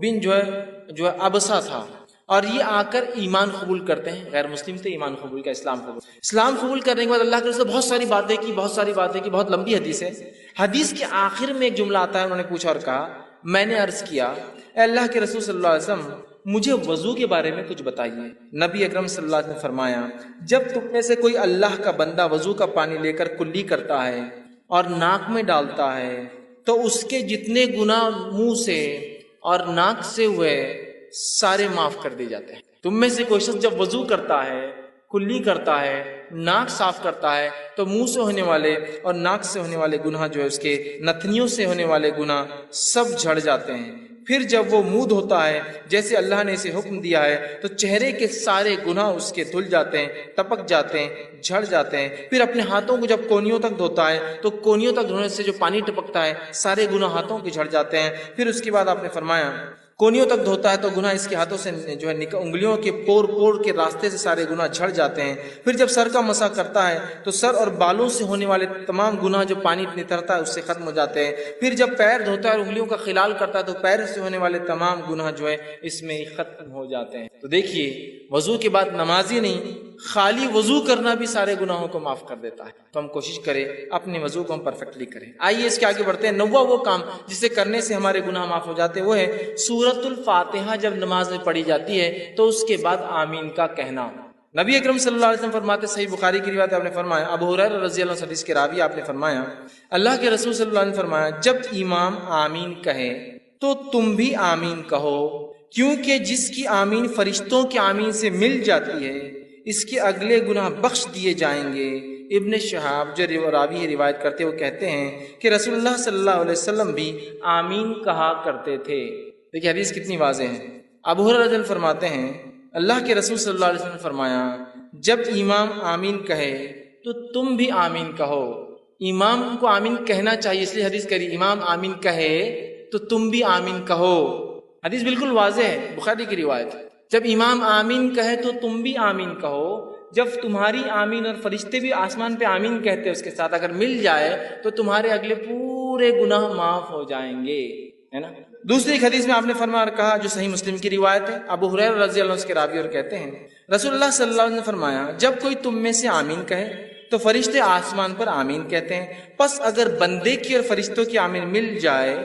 Speaker 1: بن جو ہے ابسا تھا، اور یہ آ کر ایمان قبول کرتے ہیں. غیر مسلم تھے، ایمان قبول کا، اسلام قبول کرنے کے بعد اللہ کے رسول بہت ساری باتیں کی، بہت لمبی حدیث ہے. حدیث کے آخر میں ایک جملہ آتا ہے، انہوں نے پوچھا اور کہا میں نے عرض کیا اے اللہ کے رسول صلی اللہ علیہ وسلم مجھے وضو کے بارے میں کچھ بتائیے. نبی اکرم صلی اللہ علیہ وسلم نے فرمایا جب تم میں سے کوئی اللہ کا بندہ وضو کا پانی لے کر کلی کرتا ہے اور ناک میں ڈالتا ہے تو اس کے جتنے گناہ منہ سے اور ناک سے ہوئے سارے معاف کر دیے جاتے ہیں. تم میں سے کوئی شخص جب وضو کرتا ہے، کلی کرتا ہے، ناک صاف کرتا ہے تو منہ سے ہونے والے اور ناک سے ہونے والے گناہ جو ہے اس کے نتنیوں سے ہونے والے گناہ سب جھڑ جاتے ہیں. پھر جب وہ منہ دھوتا ہے جیسے اللہ نے اسے حکم دیا ہے تو چہرے کے سارے گناہ اس کے دھل جاتے ہیں، ٹپک جاتے ہیں، جھڑ جاتے ہیں. پھر اپنے ہاتھوں کو جب کونیوں تک دھوتا ہے تو کونیوں تک دھونے سے جو پانی ٹپکتا ہے سارے گناہ ہاتھوں کے جھڑ جاتے ہیں. پھر اس کے بعد آپ نے فرمایا کونیوں تک دھوتا ہے تو گناہ اس کے ہاتھوں سے جو ہے انگلیوں کے پور کے راستے سے سارے گناہ جھڑ جاتے ہیں. پھر جب سر کا مسح کرتا ہے تو سر اور بالوں سے ہونے والے تمام گناہ جو پانی نترتا ہے اس سے ختم ہو جاتے ہیں. پھر جب پیر دھوتا ہے اور انگلیوں کا خلال کرتا ہے تو پیر سے ہونے والے تمام گناہ جو ہے اس میں ختم ہو جاتے ہیں. تو دیکھیے وضو کے بعد نماز ہی نہیں، خالی وضو کرنا بھی سارے گناہوں کو معاف کر دیتا ہے. تو ہم کوشش کریں اپنے وضو کو ہم پرفیکٹلی کریں. آئیے اس کے آگے بڑھتے ہیں. نواں وہ کام جسے کرنے سے ہمارے گناہ معاف ہو جاتے ہیں وہ ہے سورۃ الفاتحہ جب نماز میں پڑھی جاتی ہے تو اس کے بعد آمین کا کہنا. نبی اکرم صلی اللہ علیہ وسلم فرماتے، صحیح بخاری کی روایت آپ نے فرمایا، ابو ہریرہ رضی اللہ عنہ حدیث کے راوی آپ نے فرمایا اللہ کے رسول صلی اللہ علیہ وسلم فرمایا جب امام آمین کہے تو تم بھی آمین کہو، کیونکہ جس کی آمین فرشتوں کی آمین سے مل جاتی ہے اس کے اگلے گناہ بخش دیے جائیں گے. ابن شہاب جو راوی روایت کرتے وہ کہتے ہیں کہ رسول اللہ صلی اللہ علیہ وسلم بھی آمین کہا کرتے تھے. دیکھیے حدیث کتنی واضح ہے. ابو ہریرہ رضی اللہ عنہ فرماتے ہیں اللہ کے رسول صلی اللہ علیہ وسلم نے فرمایا جب امام آمین کہے تو تم بھی آمین کہو. امام کو آمین کہنا چاہیے، اس لیے حدیث کری امام آمین کہے تو تم بھی آمین کہو. حدیث بالکل واضح ہے، بخاری کی روایت. جب امام آمین کہے تو تم بھی آمین کہو. جب تمہاری آمین اور فرشتے بھی آسمان پہ آمین کہتے ہیں اس کے ساتھ اگر مل جائے تو تمہارے اگلے پورے گناہ معاف ہو جائیں گے، ہے نا. دوسری ایک حدیث میں آپ نے فرمایا کہا جو صحیح مسلم کی روایت ہے، ابو ہریرہ رضی اللہ عنہ کے راوی اور کہتے ہیں رسول اللہ صلی اللہ علیہ وسلم نے فرمایا جب کوئی تم میں سے آمین کہے تو فرشتے آسمان پر آمین کہتے ہیں، پس اگر بندے کی اور فرشتوں کی آمین مل جائے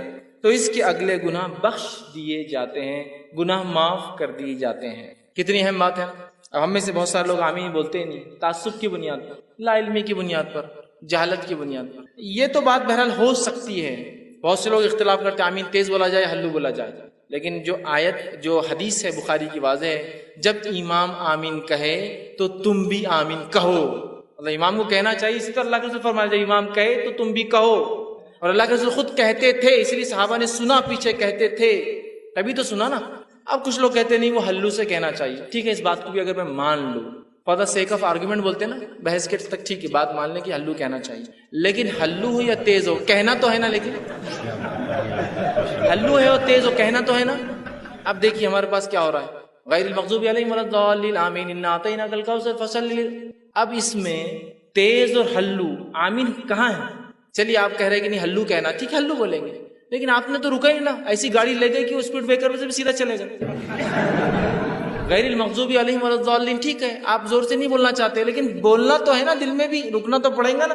Speaker 1: تو اس کے اگلے گناہ بخش دیے جاتے ہیں، گناہ معاف کر دیے جاتے ہیں. کتنی اہم بات ہے. اب ہم میں سے بہت سارے لوگ آمین بولتے ہی نہیں، تعصب کی بنیاد پر، لا علمی کی بنیاد پر، جہالت کی بنیاد پر. یہ تو بات بہرحال ہو سکتی ہے، بہت سے لوگ اختلاف کرتے ہیں آمین تیز بولا جائے ہلو بولا جائے، لیکن جو آیت جو حدیث ہے بخاری کی واضح ہے جب امام آمین کہے تو تم بھی آمین کہو. اللہ امام کو کہنا چاہیے، اسی طرح اللہ کے رسول فرمایا جب امام کہے تو تم بھی کہو. اور اللہ کے رسول خود کہتے تھے، اس لیے صحابہ نے سنا، پیچھے کہتے تھے تبھی تو سنا نا. اب کچھ لوگ کہتے نہیں وہ ہلو سے کہنا چاہیے. ٹھیک ہے اس بات کو بھی اگر میں مان لوں، for the sake of argument بولتے ہیں نا، بحث کے تک ٹھیک ہے بات مان لیں کہ ہلو کہنا چاہیے، لیکن ہلو ہو یا تیز ہو کہنا تو ہے نا. لیکن ہلو ہے اور تیز ہو کہنا تو ہے نا. اب دیکھیے ہمارے پاس کیا ہو رہا ہے، غیر المغضوب علیہم ولا الضالین آمین انا اعطیناک الکوثر فصلی. اب اس میں تیز اور ہلو آمین کہاں ہے؟ چلیے آپ کہہ رہے ہیں کہ نہیں ہلو کہنا، ٹھیک ہے ہلو بولیں گے، لیکن آپ نے تو رکا ہی نا، ایسی گاڑی لے گئی کہ وہ اسپیڈ بریکر سے بھی سیدھا چلے گا. غیر المغضوب علیہم ولا الضالین ٹھیک ہے آپ زور سے نہیں بولنا چاہتے، لیکن بولنا تو ہے نا، دل میں بھی رکنا تو پڑے گا نا.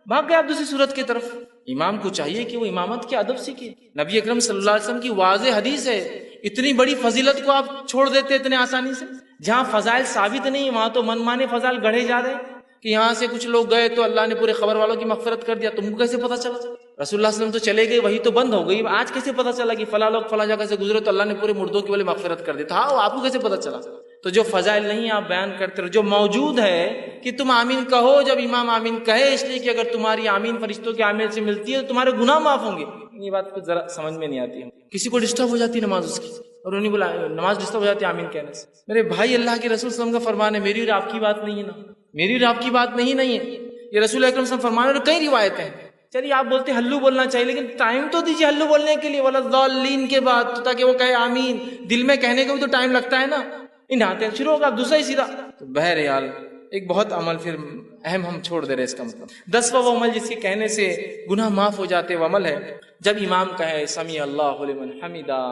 Speaker 1: بھاگ گئے آپ دوسری صورت کی طرف. امام کو چاہیے کہ وہ امامت کے ادب سیکھے. نبی اکرم صلی اللہ علیہ وسلم کی واضح حدیث ہے، اتنی بڑی فضیلت کو آپ چھوڑ دیتے اتنے آسانی سے. جہاں فضائل ثابت نہیں وہاں تو من مانے فضائل گڑھے جا رہے ہیں کہ یہاں سے کچھ لوگ گئے تو اللہ نے پورے خبر والوں کی مغفرت کر دیا. تم کو کیسے پتا چلا؟ رسول اللہ صلی اللہ علیہ وسلم تو چلے گئے، وہی تو بند ہو گئی، آج کیسے پتا چلا کہ فلاں لوگ فلاں جگہ سے گزرے تو اللہ نے پورے مردوں کی والے مغفرت کر دی تھا؟ آپ کو کیسے پتا چلا؟ تو جو فضائل نہیں آپ بیان کرتے رہو، جو موجود ہے کہ تم آمین کہو جب امام آمین کہے، اس لیے کہ اگر تمہاری آمین فرشتوں کے آمین سے ملتی ہے تو تمہارے گناہ معاف ہوں گے. یہ بات کچھ ذرا سمجھ میں نہیں آتی ہے. کسی کو ڈسٹرب ہو جاتی ہے نماز اس کی، اور انہیں بولا نماز ڈسٹرب ہو جاتی ہے آمین کہنے سے. میرے بھائی اللہ کے رسول صلی اللہ علیہ وسلم کا فرمان ہے، میری اور آپ کی بات نہیں ہے نا، میری اور آپ کی بات نہیں ہے. یہ رسول اکرم صلی اللہ علیہ وسلم فرمان ہے اور کئی روایتیں ہیں. چلیے آپ بولتے ہیں ہلو بولنا چاہیے، لیکن ٹائم تو دیجیے ہلو بولنے کے لیے، ولا الضالین کے بعد، تاکہ وہ کہے آمین. دل میں کہنے کو بھی تو ٹائم لگتا ہے نا. انہاتے شروع ہوگا دوسرا ہی سیدھا. تو بہرحال ایک بہت عمل پھر اہم ہم چھوڑ دے رہے. اس کا مطلب 10واں وہ عمل جس کے کہنے سے گناہ معاف ہو جاتے وہ عمل ہے جب امام کہے سمیع اللہ لمن حمدہ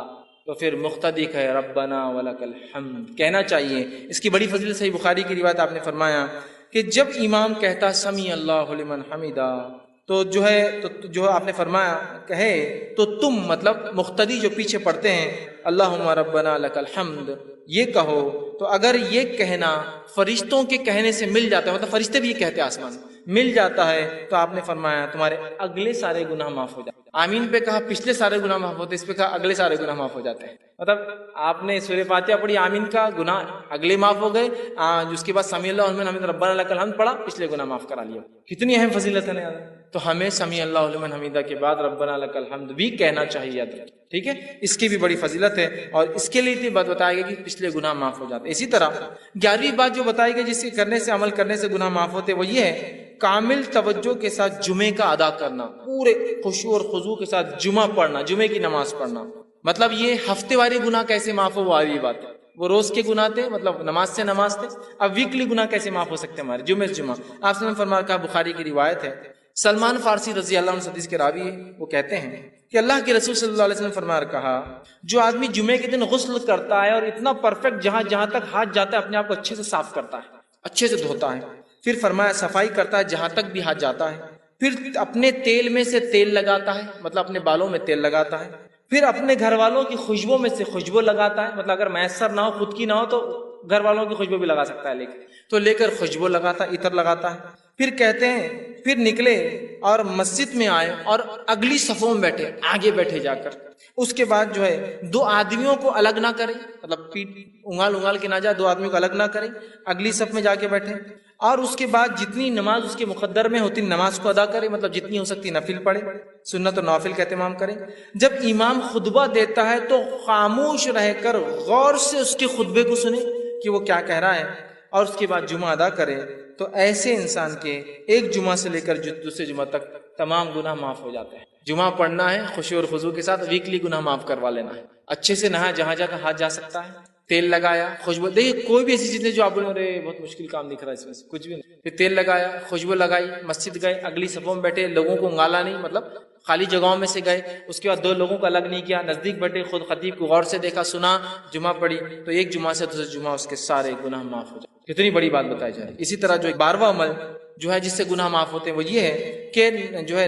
Speaker 1: تو پھر مقتدی کہے ربنا ولک الحمد کہنا چاہیے. اس کی بڑی فضیلت صحیح بخاری کی روایت آپ نے فرمایا کہ جب امام کہتا سمیع اللہ لمن حمدہ تو جو آپ نے فرمایا کہے تو تم مطلب مقتدی جو پیچھے پڑھتے ہیں اللہم ربنا لک الحمد یہ کہو. تو اگر یہ کہنا فرشتوں کے کہنے سے مل جاتا ہے، مطلب فرشتے بھی یہ کہتے ہیں آسمان مل جاتا ہے، تو آپ نے فرمایا تمہارے اگلے سارے گناہ معاف ہو جاتے ہیں. آمین پہ کہا پچھلے سارے گناہ معاف ہوتے، اس پہ کہا اگلے سارے گناہ معاف ہو جاتے ہیں. مطلب آپ نے سورہ فاتحہ پڑھی، آمین کا گناہ اگلے معاف ہو گئے، اس کے بعد سمیع اللہ لمن حمدہ ربنا لک الحمد پڑھا، پچھلے گناہ معاف کرا لیا. کتنی اہم فضیلت ہے نا. تو ہمیں سمیع اللہ لمن حمدہ کے بعد ربنا لک الحمد بھی کہنا چاہیے، یاد رکھیں. ٹھیک ہے، اس کی بھی بڑی فضیلت ہے اور اس کے لیے بھی بات بتایا گیا کہ پچھلے گناہ معاف ہو جاتے ہیں. اسی طرح 11ویں بات جو بتائی گئی جس کے کرنے سے عمل کرنے سے گناہ معاف ہوتے وہ یہ ہے کامل توجہ کے ساتھ جمعے کا ادا کرنا، پورے خشوع اور خضوع کے ساتھ جمعہ پڑھنا، جمعے کی نماز پڑھنا. مطلب یہ ہفتے والے گناہ کیسے معاف ہو وہ آئی بات ہے. وہ روز کے گناہ تھے، مطلب نماز سے نماز تھے. اب ویکلی گناہ کیسے معاف ہو سکتے ہمارے جمعے سے جمعہ؟ آپ سے فرمایا کہا بخاری کی روایت ہے، سلمان فارسی رضی اللہ عنہ حدیث کے راوی ہے، وہ کہتے ہیں کہ اللہ کے رسول صلی اللہ علیہ وسلم فرمایا کہا جو آدمی جمعے کے دن غسل کرتا ہے اور اتنا پرفیکٹ جہاں تک ہاتھ جاتا ہے اپنے آپ کو اچھے سے صاف کرتا ہے، اچھے سے دھوتا ہے، پھر فرمایا صفائی کرتا ہے جہاں تک بھی ہاتھ جاتا ہے، پھر اپنے تیل میں سے تیل لگاتا ہے، مطلب اپنے بالوں میں تیل لگاتا ہے، پھر اپنے گھر والوں کی خوشبو میں سے خوشبو لگاتا ہے، مطلب اگر میسر نہ ہو خود کی نہ ہو تو گھر والوں کی خوشبو بھی لگا سکتا ہے، لے کر خوشبو لگاتا ہے، عطر لگاتا ہے. پھر کہتے ہیں پھر نکلے اور مسجد میں آئے اور اگلی صفوں میں بیٹھے، آگے بیٹھے جا کر. اس کے بعد دو آدمیوں کو الگ نہ کرے، مطلب پیٹ انگال کے نہ جائے، دو آدمیوں کو الگ نہ کرے، اگلی صف میں جا کے بیٹھے. اور اس کے بعد جتنی نماز اس کے مقدر میں ہوتی نماز کو ادا کرے، مطلب جتنی ہو سکتی نفل پڑھے، سنت و نوافل کا اہتمام کرے. جب امام خطبہ دیتا ہے تو خاموش رہ کر غور سے اس کے خطبے کو سنے کہ وہ کیا کہہ رہا ہے، اور اس کے بعد جمعہ ادا کرے. تو ایسے انسان کے ایک جمعہ سے لے کر دوسرے جمعہ تک تمام گناہ معاف ہو جاتے ہیں. جمعہ پڑھنا ہے خشوع اور خضوع کے ساتھ، ویکلی گناہ معاف کروا لینا ہے. اچھے سے نہا، جہاں جا کر ہاتھ جا سکتا ہے، تیل لگایا، خوشبو. دیکھیے کوئی بھی ایسی چیز ہے جو آپ بولیں رہے بہت مشکل کام دکھ رہا ہے اس میں سے، کچھ بھی نہیں. پھر تیل لگایا، خوشبو لگائی، مسجد گئے، اگلی صفوں میں بیٹھے، لوگوں کو انگالا نہیں، مطلب خالی جگہوں میں سے گئے. اس کے بعد دو لوگوں کو الگ نہیں کیا، نزدیک بیٹھے، خود خطیب کو غور سے دیکھا، سنا، جمعہ پڑھی. تو ایک جمعہ سے دوسرے جمعہ اس کے سارے گناہ معاف ہو جائے. کتنی بڑی بات بتائی جا رہی ہے. اسی طرح 12واں عمل جس سے گناہ معاف ہوتے ہیں وہ یہ ہے کہ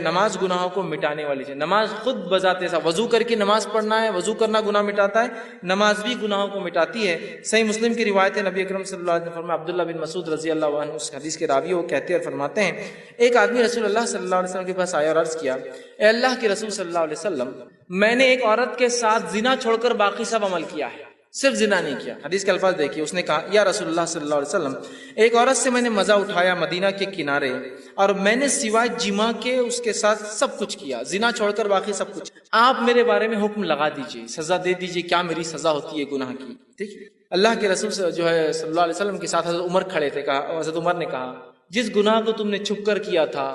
Speaker 1: نماز گناہوں کو مٹانے والی ہے. نماز خود بذات ایسا وضو کر کے نماز پڑھنا ہے، وضو کرنا گناہ مٹاتا ہے، نماز بھی گناہوں کو مٹاتی ہے. صحیح مسلم کی روایت ہے، نبی اکرم صلی اللہ علیہ وسلم عبداللہ بن مسعود رضی اللہ عنہ اس حدیث کے راوی وہ کہتے اور فرماتے ہیں ایک آدمی رسول اللہ صلی اللہ علیہ وسلم کے پاس آیا اور عرض کیا اے اللہ کے رسول صلی اللہ علیہ وسلم میں نے ایک عورت کے ساتھ زنا چھوڑ کر باقی سب عمل کیا ہے، صرف زنا نہیں کیا. حدیث کے الفاظ دیکھیے، اس نے کہا یا رسول اللہ صلی اللہ علیہ وسلم ایک عورت سے میں نے مزہ اٹھایا مدینہ کے کنارے اور میں نے سوائے جماع کے اس کے ساتھ سب کچھ کیا، زنا چھوڑ کر باقی سب کچھ. آپ میرے بارے میں حکم لگا دیجئے، سزا دے دیجئے، کیا میری سزا ہوتی ہے گناہ کی. ٹھیک. اللہ کے رسول صلی اللہ علیہ وسلم کے ساتھ حضرت عمر کھڑے تھے. کہا حضرت عمر نے کہا جس گناہ کو تم نے چھپ کر کیا تھا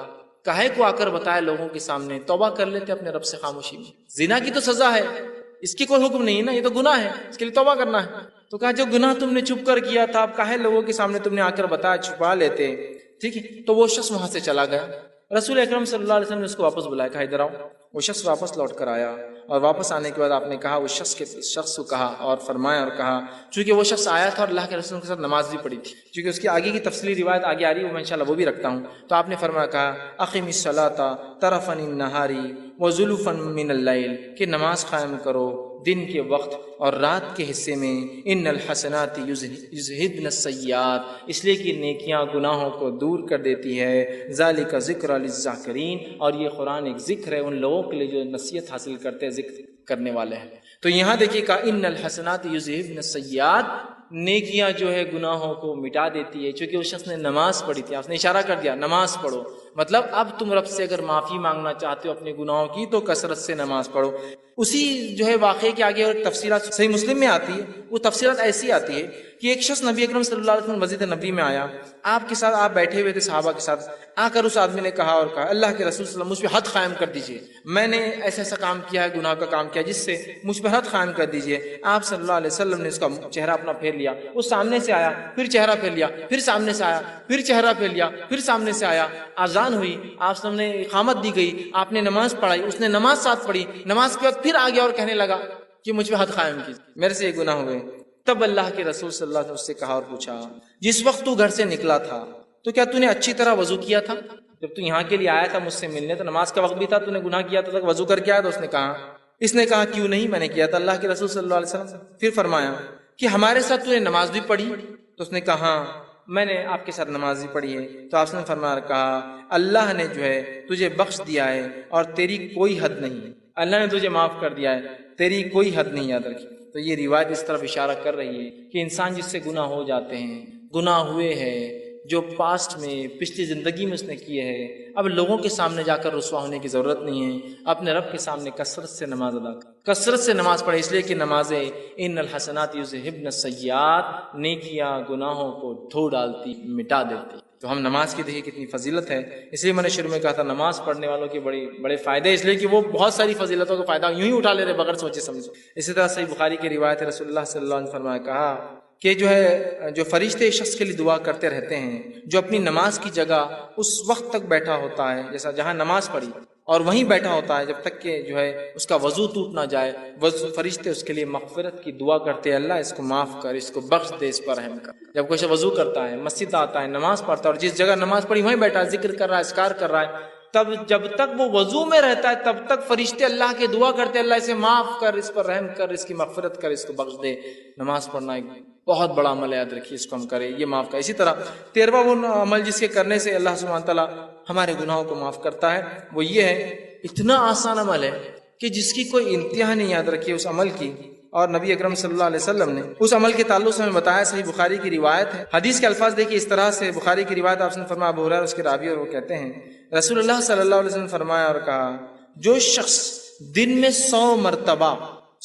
Speaker 1: کاہے کو آ کر بتایا لوگوں کے سامنے، توبہ کر لیتے اپنے رب سے خاموشی میں. زنا کی تو سزا ہے، اس کی کوئی حکم نہیں ہے نا، یہ تو گناہ ہے، اس کے لیے توبہ کرنا ہے. تو کہا جو گناہ تم نے چھپ کر کیا تھا اب کاہے لوگوں کے سامنے تم نے آ کر بتایا چھپا لیتے. ٹھیک ہے, تو وہ شخص وہاں سے چلا گیا. رسول اکرم صلی اللہ علیہ وسلم نے اس کو واپس بلایا, کہا ادھر آؤ. وہ شخص واپس لوٹ کر آیا, اور واپس آنے کے بعد آپ نے کہا اس شخص کو کہا اور فرمایا اور کہا, چونکہ وہ شخص آیا تھا اور اللہ کے رسول کے ساتھ نماز بھی پڑھی تھی, چونکہ اس کی آگے کی تفصیلی روایت آگے آ رہی ہے, وہ میں انشاءاللہ وہ بھی رکھتا ہوں. تو آپ نے فرمایا کہا اقیم الصلاۃ طرفا النہار وزلفا من اللیل, کہ نماز قائم کرو دن کے وقت اور رات کے حصے میں. ان الحسنات یذہبن السیئات, اس لیے کہ نیکیاں گناہوں کو دور کر دیتی ہے. ذالک ذکر للذاکرین, اور یہ قرآن ایک ذکر ہے ان لوگوں کے لیے جو نصیحت حاصل کرتے ہیں, ذکر کرنے والے ہیں. تو یہاں دیکھیے کہ ان الحسنات یذہبن السیئات, نیکیاں جو ہے گناہوں کو مٹا دیتی ہے. چونکہ اس شخص نے نماز پڑھی تھی, آپ نے اشارہ کر دیا نماز پڑھو, مطلب اب تم رب سے اگر معافی مانگنا چاہتے ہو اپنے گناہوں کی تو کثرت سے نماز پڑھو. اسی جو ہے واقعے کے آگے اور تفصیلات صحیح مسلم میں آتی ہے. وہ تفصیلات ایسی آتی ہے کہ ایک شخص نبی اکرم صلی اللہ علیہ وسلم مسجد نبی میں آیا, آپ کے ساتھ آپ بیٹھے ہوئے تھے صحابہ کے ساتھ. آ کر اس آدمی نے کہا اور کہا اللہ کے رسول صلی اللہ علیہ وسلم مجھ پہ حد قائم کر دیجئے, میں نے ایسا ایسا کام کیا ہے, گناہ کا کام کیا جس سے مجھ پہ حد قائم کر دیجئے. آپ صلی اللہ علیہ وسلم نے اس کا چہرہ اپنا پھیر لیا, اس سامنے سے آیا, پھر چہرہ پھیر لیا, پھر سامنے سے آیا, پھر چہرہ پھیر لیا, پھر سامنے سے آیا. اذان ہوئی, آپ صلی اللہ علیہ وسلم نے اقامت دی گئی, آپ نے نماز پڑھائی, اس نے نماز ساتھ پڑھی. نماز کے بعد پھر آگے اور کہنے لگا کہ مجھ پہ حد قائم کی, میرے سے یہ گناہ ہوئے. تب اللہ کے رسول صلی اللہ علیہ وسلم سے کہا اور پوچھا, جس وقت تو گھر سے نکلا تھا تو کیا تو نے اچھی طرح وضو کیا تھا؟ جب تو یہاں کے لیے آیا تھا مجھ سے ملنے تو نماز کا وقت بھی تھا, تو نے گناہ کیا تھا, وضو کر کے آیا. تو اس نے کہا کیوں نہیں, میں نے کیا تھا. اللہ کے رسول صلی اللہ علیہ وسلم پھر فرمایا کہ ہمارے ساتھ تو نے نماز بھی پڑھی؟ تو اس نے کہا ہاں میں نے آپ کے ساتھ نماز بھی پڑھی ہے. تو آپ نے فرمایا کہا اللہ نے جو ہے تجھے بخش دیا ہے اور تیری کوئی حد نہیں ہے, اللہ نے تجھے معاف کر دیا ہے, تیری کوئی حد نہیں, یاد رکھی. تو یہ روایت اس طرف اشارہ کر رہی ہے کہ انسان جس سے گناہ ہو جاتے ہیں, گناہ ہوئے ہیں جو پاسٹ میں پچھلی زندگی میں اس نے کیے ہیں, اب لوگوں کے سامنے جا کر رسوا ہونے کی ضرورت نہیں ہے. اپنے رب کے سامنے کثرت سے نماز ادا کر, کثرت سے نماز پڑھے, اس لیے کہ نمازیں ان الحسنات یذہبن السیئات, نیکیاں گناہوں کو دھو ڈالتی, مٹا دیتی. تو ہم نماز کی دیکھیے کتنی فضیلت ہے. اس لیے میں نے شروع میں کہا تھا نماز پڑھنے والوں کے بڑے فائدے, اس لیے کہ وہ بہت ساری فضیلتوں کا فائدہ یوں ہی اٹھا لے رہے بغیر سوچے سمجھے. اسی طرح صحیح بخاری کی روایت ہے, رسول اللہ صلی اللہ علیہ وسلم نے فرمایا کہا کہ جو فرشتے شخص کے لیے دعا کرتے رہتے ہیں جو اپنی نماز کی جگہ اس وقت تک بیٹھا ہوتا ہے, جیسا جہاں نماز پڑھی اور وہیں بیٹھا ہوتا ہے جب تک کہ جو ہے اس کا وضو ٹوٹ نہ جائے, فرشتے اس کے لیے مغفرت کی دعا کرتے ہیں, اللہ اس کو معاف کر, اس کو بخش دے, اس پر رحم کر. جب کوئی وضو کرتا ہے, مسجد آتا ہے, نماز پڑھتا ہے اور جس جگہ نماز پڑھی وہیں بیٹھا ہے, ذکر کر رہا ہے, اذکار کر رہا ہے, تب جب تک وہ وضو میں رہتا ہے تب تک فرشتے اللہ کے دعا کرتے ہیں اللہ اسے معاف کر, اس پر رحم کر, اس کی مغفرت کر, اس کو بخش دے. نماز پڑھنا ایک بہت بڑا عمل ہے, یاد رکھیے, اس کو ہم کریں, یہ معاف کر. اسی طرح 13واں وہ عمل جس کے کرنے سے اللہ سبحانہ تعالیٰ ہمارے گناہوں کو معاف کرتا ہے, وہ یہ ہے, اتنا آسان عمل ہے کہ جس کی کوئی انتہا نہیں, یاد رکھیے اس عمل کی. اور نبی اکرم صلی اللہ علیہ وسلم نے اس عمل کے تعلق سے ہمیں بتایا, صحیح بخاری کی روایت ہے. حدیث کے الفاظ دیکھیے اس طرح سے, بخاری کی روایت آپ نے فرمایا, ابو ہریرہ اس کے راوی, اور وہ کہتے ہیں رسول اللہ صلی اللہ علیہ وسلم نے فرمایا اور کہا, جو شخص دن میں 100 مرتبہ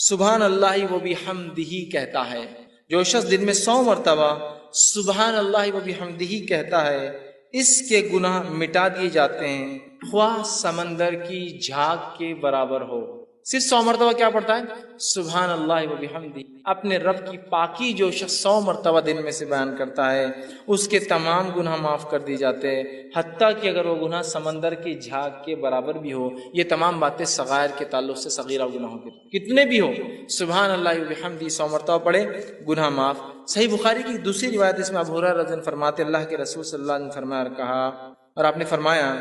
Speaker 1: سبحان اللہ و بحمدہ کہتا ہے, جو شخص دن میں 100 مرتبہ سبحان اللہ و بحمدہ کہتا ہے, اس کے گناہ مٹا دیے جاتے ہیں, خواہ سمندر کی جھاگ کے برابر ہو. صرف 100 مرتبہ کیا پڑھتا ہے, سبحان اللہ و بحمدہ. اپنے رب کی پاکی جو شخص 100 مرتبہ دن میں سے بیان کرتا ہے, اس کے تمام گناہ معاف کر دی جاتے ہیں, حتیٰ کہ اگر وہ گناہ سمندر کی جھاگ کے برابر بھی ہو. یہ تمام باتیں صغائر کے تعلق سے, صغیرہ گناہوں کے کتنے بھی ہو, سبحان اللہ و بحمدہ 100 مرتبہ پڑھے, گناہ معاف. صحیح بخاری کی دوسری روایت اس میں ابو ہریرہ رضی اللہ عنہ فرماتے, اللہ کے رسول صلی اللہ علیہ وسلم فرمایا اور کہا, اور آپ نے فرمایا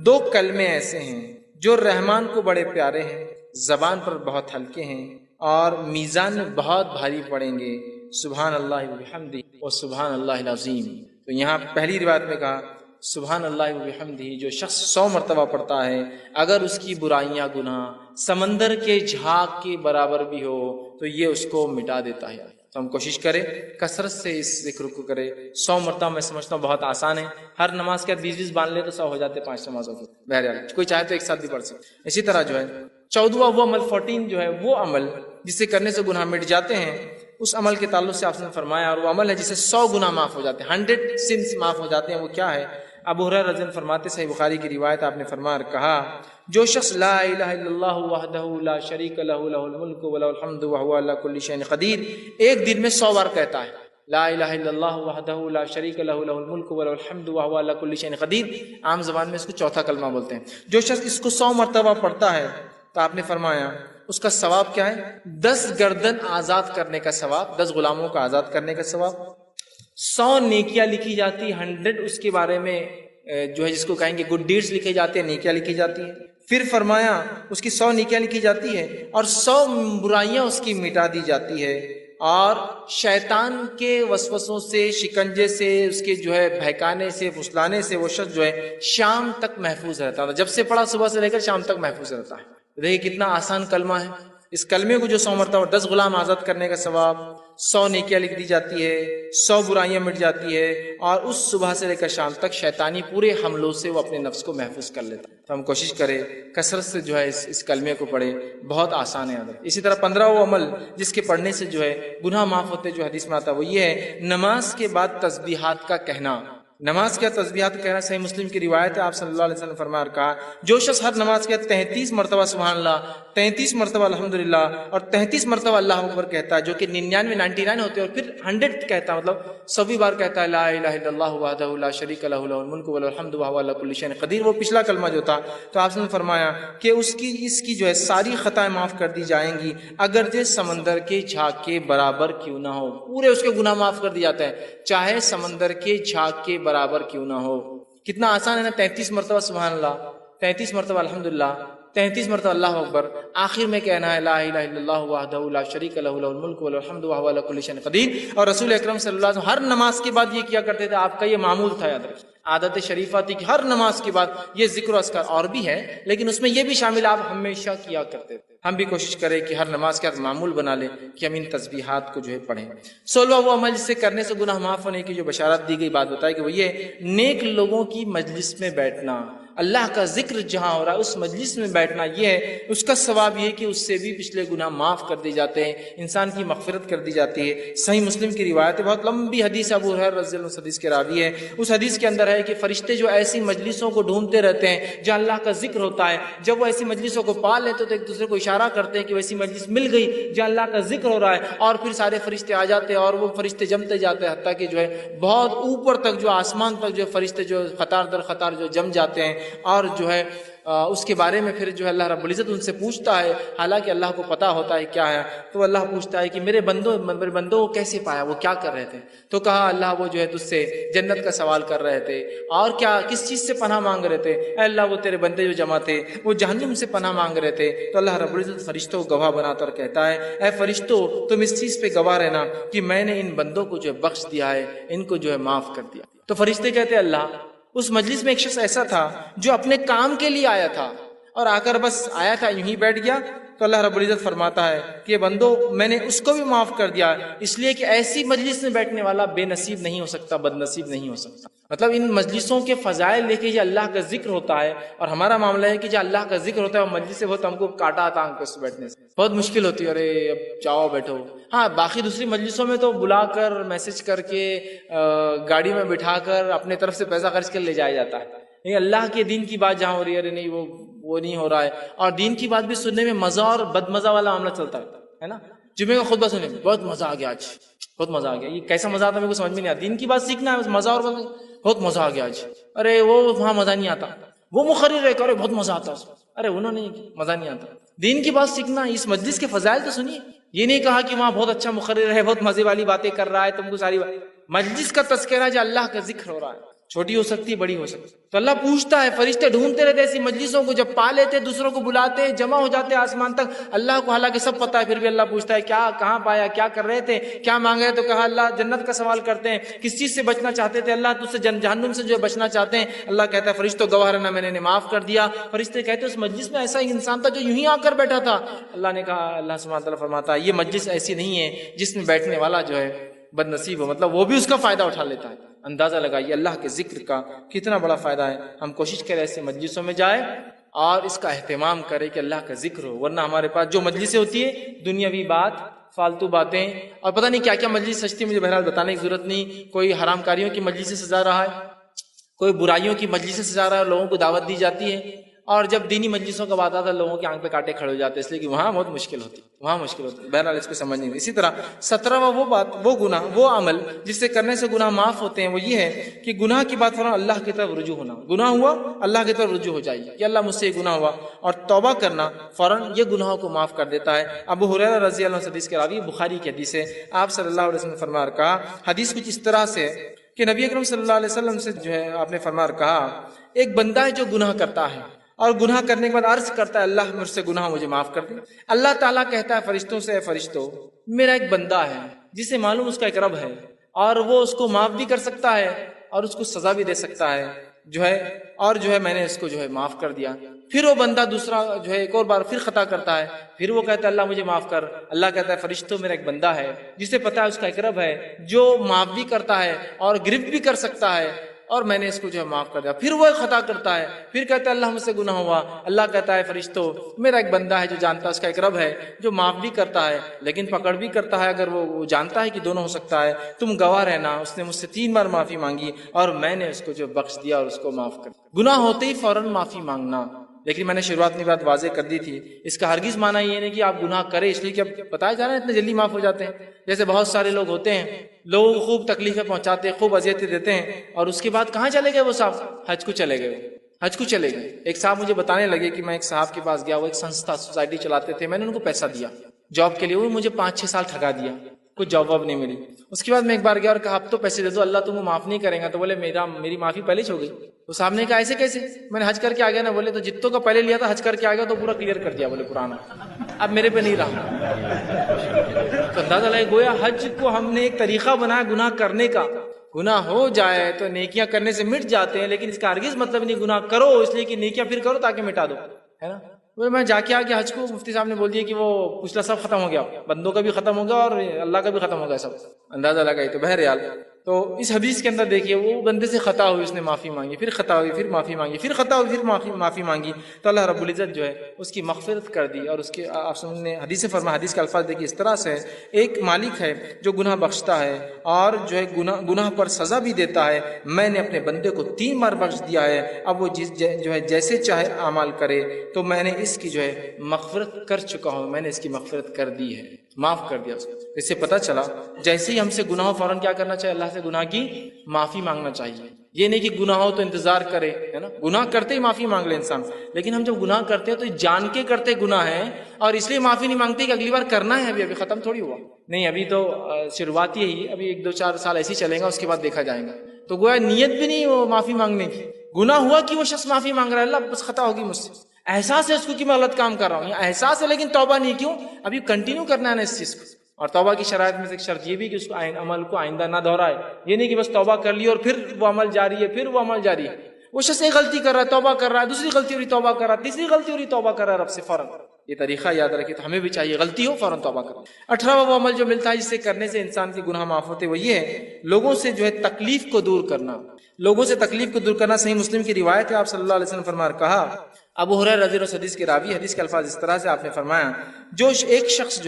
Speaker 1: 2 کلمے ایسے ہیں جو رحمان کو بڑے پیارے ہیں, زبان پر بہت ہلکے ہیں اور میزان میں بہت بھاری پڑیں گے, سبحان اللہ و بحمدہ و سبحان اللہ العظیم. تو یہاں پہلی روایت میں کہا سبحان اللہ و بحمدہ, جو شخص 100 مرتبہ پڑھتا ہے اگر اس کی برائیاں گناہ سمندر کے جھاگ کے برابر بھی ہو تو یہ اس کو مٹا دیتا ہے. تو ہم کوشش کریں کثرت سے اس ذکر کو کریں. 100 مرتبہ میں سمجھتا ہوں بہت آسان ہے, ہر نماز کے 20 باندھ لے تو 100 ہو جاتے 5 نمازوں کے. بہرحال کوئی چاہے تو ایک ساتھ بھی پڑھ سکتے. اسی طرح جو ہے 14واں وہ عمل 14 جو ہے وہ عمل جسے کرنے سے گناہ مٹ جاتے ہیں, اس عمل کے تعلق سے آپ نے فرمایا, اور وہ عمل ہے جسے 100 گناہ معاف ہو جاتے ہیں, 100 سنس معاف ہو جاتے ہیں. وہ کیا ہے؟ ابو ہریرہ رضی اللہ عنہ فرماتے, صحیح بخاری کی روایت, آپ نے فرمایا اور کہا جو شخص لا الہ الا اللہ وحدہ لا شریک لہ لہ الملک ولہ الحمد وہو علی کل شیء قدیر ایک دن میں 100 بار کہتا ہے، لا الہ الا اللہ وحدہ لا شریک لہ لہ الملک ولہ الحمد وہو علی کل شیء قدیر، عام زبان میں اس کو چوتھا کلمہ بولتے ہیں، جو شخص اس کو 100 مرتبہ پڑھتا ہے تو آپ نے فرمایا اس کا ثواب کیا ہے؟ 10 گردن آزاد کرنے کا ثواب، 10 غلاموں کا آزاد کرنے کا ثواب، 100 نیکیاں لکھی جاتی، 100 اس کے بارے میں جو ہے جس کو کہیں گے گڈ ڈیڈز لکھے جاتے ہیں، نیکیاں لکھی جاتی ہیں، پھر فرمایا اس کی 100 نیکیاں لکھی جاتی ہے اور 100 برائیاں اس کی مٹا دی جاتی ہے، اور شیطان کے وسوسوں سے، شکنجے سے، اس کے جو ہے بہکانے سے، پھسلانے سے وہ شخص جو ہے شام تک محفوظ رہتا ہے، جب سے پڑھا صبح سے لے کر شام تک محفوظ رہتا ہے۔ دیکھیے کتنا آسان کلمہ ہے، اس کلمے کو جو 100 مرتبہ، 10 غلام آزاد کرنے کا ثواب، 100 نیکیاں لکھ دی جاتی ہے، 100 برائیاں مٹ جاتی ہے، اور اس صبح سے لے کر شام تک شیطانی پورے حملوں سے وہ اپنے نفس کو محفوظ کر لیتا ہے۔ تو ہم کوشش کریں کثرت سے جو ہے اس کلمے کو پڑھیں، بہت آسان ہے عمل۔ اسی طرح 15واں عمل جس کے پڑھنے سے جو ہے گناہ معاف ہوتے، جو حدیث میں آتا ہے وہ یہ ہے نماز کے بعد تسبیحات کا کہنا۔ نماز کے تسبیحات کہنا صحیح مسلم کی روایت ہے، آپ صلی اللہ علیہ وسلم فرمایا کہا جو شخص ہر نماز کے 33 مرتبہ سبحان اللہ، 33 مرتبہ الحمدللہ اور 33 مرتبہ اللہ اکبر کہتا ہے، جو کہ 99 ہوتے ہیں، اور پھر 100 کہتا ہے، مطلب 100 بار کہتا ہے لا الہ الا اللہ وحدہ لا شریک لہ لہ الملک ولہ الحمد وہو علی کل شیء قدیر، وہ پچھلا کلمہ جو تھا، تو آپ نے فرمایا کہ اس کی جو ہے ساری خطائیں معاف کر دی جائیں گی، اگرچہ سمندر کے جھاگ کے برابر کیوں نہ ہو، پورے اس کے گناہ معاف کر دی جاتے ہیں، چاہے سمندر کے جھاگ کے برابر کیوں نہ ہو۔ کتنا آسان ہے نا، 33 مرتبہ سبحان اللہ، 33 مرتبہ الحمدللہ، 33 مرتبہ اللہ اکبر، آخر میں کہنا ہے لا الہ الا اللہ وحدہ لا شریک لہ لہ الملک ولہ الحمد وہو علی کل شیء قدیر۔ اور رسول اکرم صلی اللہ علیہ وسلم ہر نماز کے بعد یہ کیا کرتے تھے، آپ کا یہ معمول تھا، یاد رکھیں، عادت شریفہ تھی کہ ہر نماز کے بعد یہ ذکر و اذکار، اور بھی ہے لیکن اس میں یہ بھی شامل آپ ہمیشہ کیا کرتے تھے۔ ہم بھی کوشش کریں کہ ہر نماز کے بعد معمول بنا لیں کہ ہم ان تسبیحات کو جو ہے پڑھیں۔ 16واں وہ عمل جس سے کرنے سے گناہ معاف ہونے کی جو بشارت دی گئی بات بتائی کہ وہ یہ نیک لوگوں کی مجلس میں بیٹھنا، اللہ کا ذکر جہاں ہو رہا ہے اس مجلس میں بیٹھنا، یہ ہے اس کا ثواب یہ کہ اس سے بھی پچھلے گناہ معاف کر دی جاتے ہیں، انسان کی مغفرت کر دی جاتی ہے۔ صحیح مسلم کی روایت ہے، بہت لمبی حدیث، ابو ہریرہ رضی اللہ عنہ حدیث کے راوی ہے، اس حدیث کے اندر ہے کہ فرشتے جو ایسی مجلسوں کو ڈھونڈتے رہتے ہیں جہاں اللہ کا ذکر ہوتا ہے، جب وہ ایسی مجلسوں کو پا لیتے تو ایک دوسرے کو اشارہ کرتے ہیں کہ ویسی مجلس مل گئی جہاں اللہ کا ذکر ہو رہا ہے، اور پھر سارے فرشتے آ جاتے ہیں اور وہ فرشتے جمتے جاتے ہیں، حتیٰ کہ جو ہے بہت اوپر تک، جو آسمان تک جو فرشتے جو قطار در قطار جو جم جاتے ہیں، اور جو ہے اس کے بارے میں پھر جو ہے اللہ رب العزت ان سے پوچھتا ہے، حالانکہ اللہ کو پتہ ہوتا ہے کیا ہے، تو اللہ پوچھتا ہے کہ میرے بندوں کو کیسے پایا، وہ کیا کر رہے تھے؟ تو کہا اللہ وہ جو ہے تجھ سے جنت کا سوال کر رہے تھے، اور کیا کس چیز سے پناہ مانگ رہے تھے؟ اے اللہ وہ تیرے بندے جو جمع تھے وہ جہنم سے پناہ مانگ رہے تھے۔ تو اللہ رب العزت فرشتوں کو گواہ بناتا اور کہتا ہے اے فرشتوں تم اس چیز پہ گواہ رہنا کہ میں نے ان بندوں کو جو ہے بخش دیا ہے، ان کو جو ہے معاف کر دیا۔ تو فرشتے کہتے اللہ اس مجلس میں ایک شخص ایسا تھا جو اپنے کام کے لیے آیا تھا، اور آ کر بس آیا تھا یوں ہی بیٹھ گیا، تو اللہ رب العزت فرماتا ہے کہ بندو میں نے اس کو بھی معاف کر دیا، اس لیے کہ ایسی مجلس میں بیٹھنے والا بے نصیب نہیں ہو سکتا، بد نصیب نہیں ہو سکتا۔ مطلب ان مجلسوں کے فضائل لے کے جو اللہ کا ذکر ہوتا ہے، اور ہمارا معاملہ ہے کہ جو اللہ کا ذکر ہوتا ہے وہ مجلس سے بہت ہم کو کاٹا آتا آنکھ پہ بیٹھنے سے، بہت مشکل ہوتی ہے، ارے اب جاؤ بیٹھو۔ ہاں باقی دوسری مجلسوں میں تو بلا کر میسج کر کے گاڑی میں بٹھا کر اپنے طرف سے پیسہ خرچ کر لے جایا جاتا ہے، لیکن اللہ کے دین کی بات جہاں ہو رہی ہے، ارے نہیں وہ نہیں ہو رہا ہے۔ اور دین کی بات بھی سننے میں مزہ اور بد مزہ والا معاملہ چلتا ہے نا، جمعے کا خطبہ سننے میں بہت مزہ آ گیا، آج بہت مزہ آ گیا، یہ کیسا مزہ آتا ہے میرے کو سمجھ میں نہیں آتا۔ دین کی بات سیکھنا ہے، مزہ اور بہت مزہ آ گیا آج، ارے وہ وہاں مزہ نہیں آتا، وہ مقرر ہے کہ ارے بہت مزہ آتا ہے، ارے انہوں نے مزہ نہیں آتا۔ دین کی بات سیکھنا، اس مجلس کے فضائل تو سنیے، یہ نہیں کہا کہ وہاں بہت اچھا مقرر ہے، بہت مزے والی باتیں کر رہا ہے، تم کو ساری مجلس کا تذکرہ جو اللہ کا ذکر ہو رہا ہے، چھوٹی ہو سکتی ہے بڑی ہو سکتی ہے۔ تو اللہ پوچھتا ہے، فرشتے ڈھونڈتے رہتے ایسی مجلسوں کو، جب پا لیتے دوسروں کو بلاتے، جمع ہو جاتے آسمان تک، اللہ کو حالانکہ سب پتہ ہے، پھر بھی اللہ پوچھتا ہے کیا کہاں پایا، کیا کر رہے تھے، کیا مانگ رہے؟ تو کہا اللہ جنت کا سوال کرتے ہیں، کس چیز سے بچنا چاہتے تھے؟ اللہ تجھ سے جہنم سے جو بچنا چاہتے ہیں۔ اللہ کہتا ہے فرشتوں گواہ رہنا میں نے معاف کر دیا۔ فرشتے کہتے ہیں اس مجلس میں ایسا انسان تھا جو یوں ہی آ کر بیٹھا تھا۔ اللہ نے کہا، اللہ سبحانہ وتعالیٰ فرماتا ہے یہ مجلس ایسی نہیں ہے جس میں بیٹھنے والا جو ہے بد نصیب ہو، مطلب وہ بھی اس کا فائدہ اٹھا لیتا ہے۔ اندازہ لگائیے اللہ کے ذکر کا کتنا بڑا فائدہ ہے۔ ہم کوشش کریں ایسے مجلسوں میں جائیں اور اس کا اہتمام کریں کہ اللہ کا ذکر ہو، ورنہ ہمارے پاس جو مجلسیں ہوتی ہیں دنیاوی بات، فالتو باتیں، اور پتہ نہیں کیا کیا مجلس سجتی، مجھے بہرحال بتانے کی ضرورت نہیں، کوئی حرام کاریوں کی مجلس سے سجا رہا ہے، کوئی برائیوں کی مجلس سے سجا رہا ہے، لوگوں کو دعوت دی جاتی ہے، اور جب دینی مجلسوں کا بات آتا ہے لوگوں کی آنکھ پہ کانٹے کھڑے ہو جاتے ہیں، اس لیے کہ وہاں بہت مشکل ہوتی ہے، بہرحال اس کو سمجھ نہیں ہوئی۔ اسی طرح 17واں وہ گناہ، وہ عمل جس سے کرنے سے گناہ معاف ہوتے ہیں، وہ یہ ہے کہ گناہ کی بات فوراً اللہ کی طرف رجوع ہونا۔ گناہ ہوا، اللہ کی طرف رجوع ہو جائیے کہ اللہ مجھ سے یہ گناہ ہوا، اور توبہ کرنا فوراً یہ گناہوں کو معاف کر دیتا ہے۔ ابو ہریرہ رضی اللہ عنہ حدیث کے راوی، بخاری کی حدیث ہے، آپ صلی اللہ علیہ وسلم نے فرمایا کہا، حدیث کچھ اس طرح سے کہ نبی اکرم صلی اللہ علیہ وسلم سے جو ہے آپ نے فرمایا کہا، ایک بندہ ہے جو گناہ کرتا ہے اور گناہ کرنے کے بعد عرض کرتا ہے اللہ مجھ سے گناہ مجھے معاف کر دے۔ اللہ تعالیٰ کہتا ہے فرشتوں سے، اے فرشتوں، میرا ایک بندہ ہے جسے معلوم اس کا ایک رب ہے اور وہ اس کو معاف بھی کر سکتا ہے اور اس کو سزا بھی دے سکتا ہے اور میں نے اس کو معاف کر دیا۔ پھر وہ بندہ دوسرا ایک اور بار پھر خطا کرتا ہے، پھر وہ کہتا ہے اللہ مجھے معاف کر۔ اللہ کہتا ہے فرشتوں، میرا ایک بندہ ہے جسے پتا ہے اس کا ایک رب ہے جو معاف بھی کرتا ہے اور گرفت بھی کر سکتا ہے، اور میں نے اس کو معاف کر دیا۔ پھر وہ ایک خطا کرتا ہے، پھر کہتا ہے اللہ مجھ سے گناہ ہوا۔ اللہ کہتا ہے فرشتوں، میرا ایک بندہ ہے جو جانتا ہے اس کا ایک رب ہے جو معاف بھی کرتا ہے لیکن پکڑ بھی کرتا ہے، اگر وہ جانتا ہے کہ دونوں ہو سکتا ہے، تم گواہ رہنا، اس نے مجھ سے 3 بار معافی مانگی اور میں نے اس کو بخش دیا اور اس کو معاف کر دیا۔ گناہ ہوتے ہی فوراً معافی مانگنا۔ لیکن میں نے شروعات میں بات واضح کر دی تھی، اس کا ہرگز معنی یہ نہیں کہ آپ گناہ کریں اس لیے کہ اب بتایا جا رہا ہے اتنے جلدی معاف ہو جاتے ہیں۔ جیسے بہت سارے لوگ ہوتے ہیں، لوگوں کو خوب تکلیفیں پہنچاتے ہیں، خوب اذیتیں دیتے ہیں، اور اس کے بعد کہاں چلے گئے وہ صاحب؟ حج کو چلے گئے۔ ایک صاحب مجھے بتانے لگے کہ میں ایک صاحب کے پاس گیا، وہ ایک سنستھا سوسائٹی چلاتے تھے، میں نے ان کو پیسہ دیا جاب کے لیے، وہ مجھے 5-6 سال ٹھگا دیا، کچھ جاب واب نہیں ملی۔ اس کے بعد میں ایک بار گیا اور کہا اب تو پیسے دے دو، اللہ تم کو معاف نہیں کرے گا۔ تو بولے میری معافی پہلے ہی ہو گئی۔ تو صاحب نے کہا ایسے کیسے؟ میں نے حج کر کے آ گیا نا۔ بولے تو جتوں کا پہلے لیا تھا حج کر کے آ گیا تو پورا کلیئر کر دیا، بولے پرانا اب میرے پہ نہیں رہا۔ تو اندازہ لگے گویا حج کو ہم نے ایک طریقہ بنایا گناہ کرنے کا۔ گناہ ہو جائے تو نیکیاں کرنے سے مٹ جاتے ہیں، لیکن اس کا ہرگز مطلب نہیں گناہ کرو اس لیے کہ نیکیاں پھر کرو تاکہ مٹا دو، ہے نا۔ میں جا کے آ کے حج کو مفتی صاحب نے بول دیا کہ وہ پچھلا سب ختم ہو گیا، بندوں کا بھی ختم ہو گیا اور اللہ کا بھی ختم ہو گیا سب، اندازہ لگائی۔ تو بہرحال تو اس حدیث کے اندر دیکھیے، وہ بندے سے خطا ہوئی، اس نے معافی مانگی، پھر خطا ہوئی، پھر معافی مانگی، پھر خطا ہوئی، پھر معافی مانگی، تو اللہ رب العزت اس کی مغفرت کر دی۔ اور اس کے آپ نے حدیث فرما، حدیث کے الفاظ دیکھیے اس طرح سے، ایک مالک ہے جو گناہ بخشتا ہے اور گناہ پر سزا بھی دیتا ہے، میں نے اپنے بندے کو 3 بار بخش دیا ہے، اب وہ جیسے چاہے اعمال کرے، تو میں نے اس کی مغفرت کر چکا ہوں، میں نے اس کی مغفرت کر دی ہے، معاف کر دیا اس کو۔ اس سے پتہ چلا جیسے ہی ہم سے گناہ ہو فوراً کیا کرنا چاہیے؟ اللہ سے گناہ کی معافی مانگنا چاہیے۔ یہ نہیں کہ گناہ ہو تو انتظار کرے، ہے نا، گناہ کرتے ہی معافی مانگ لے انسان، لیکن ہم جب گناہ کرتے ہیں تو جان کے کرتے گناہ ہے اور اس لیے معافی نہیں مانگتے کہ اگلی بار کرنا ہے، ابھی ختم تھوڑی ہوا، نہیں ابھی تو شروعات ہی ہے، ابھی 1-2-4 سال ایسے ہی چلیں گا، اس کے بعد دیکھا جائے گا۔ تو گویا نیت بھی نہیں وہ معافی مانگنے کی، گناہ ہوا کہ وہ شخص معافی مانگ رہا ہے، اللہ بس خطا ہوگی مجھ سے، احساس ہے اس کو کہ میں غلط کام کر رہا ہوں، یا احساس ہے لیکن توبہ نہیں، کیوں؟ ابھی کنٹینیو کرنا ہے نا اس چیز کو۔ اور توبہ کی شرائط میں سے ایک شرط یہ بھی کہ اس کو عمل کو آئندہ نہ دہرائے، یہ نہیں کہ بس توبہ کر لی اور پھر وہ عمل جاری ہے، پھر وہ عمل جاری ہے۔ وہ شخص ایک غلطی کر رہا ہے، توبہ کر رہا ہے، دوسری غلطی ہو رہی توبہ کر رہا ہے، تیسری غلطی ہو رہی توبہ کر رہا ہے رب سے فوراً۔ یہ طریقہ یاد رکھیں، تو ہمیں بھی چاہیے غلطی ہو فوراً توبہ کریں۔ 18واں وہ عمل جو ملتا ہے جس سے کرنے سے انسان کی گناہ معاف ہوتے، وہ یہ ہے لوگوں سے تکلیف کو دور کرنا۔ لوگوں سے تکلیف کو دور کرنا، صحیح مسلم کی روایت ہے، آپ صلی اللہ علیہ وسلم فرمایا کہا، ابو ہریرہ رضی اللہ عنہ حدیث کے راوی، حدیث کے الفاظ اس طرح سے آپ نے فرمایا، جو ایک شخص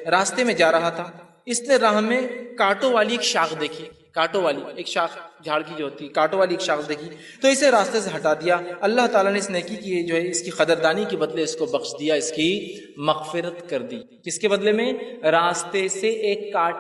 Speaker 1: راستے میں جا رہا تھا، اس نے راہ میں کانٹوں والی ایک شاخ دیکھی، کانٹوں والی ایک شاخ، جھاڑ کی جو ہوتی ہے کانٹوں والی ایک شاخ دیکھی، تو اسے راستے سے ہٹا دیا۔ اللہ تعالیٰ نے اس نیکی کی اس کی قدردانی کے بدلے اس کو بخش دیا، اس کی مغفرت کر دی۔ کس کے بدلے میں؟ راستے سے ایک کانٹا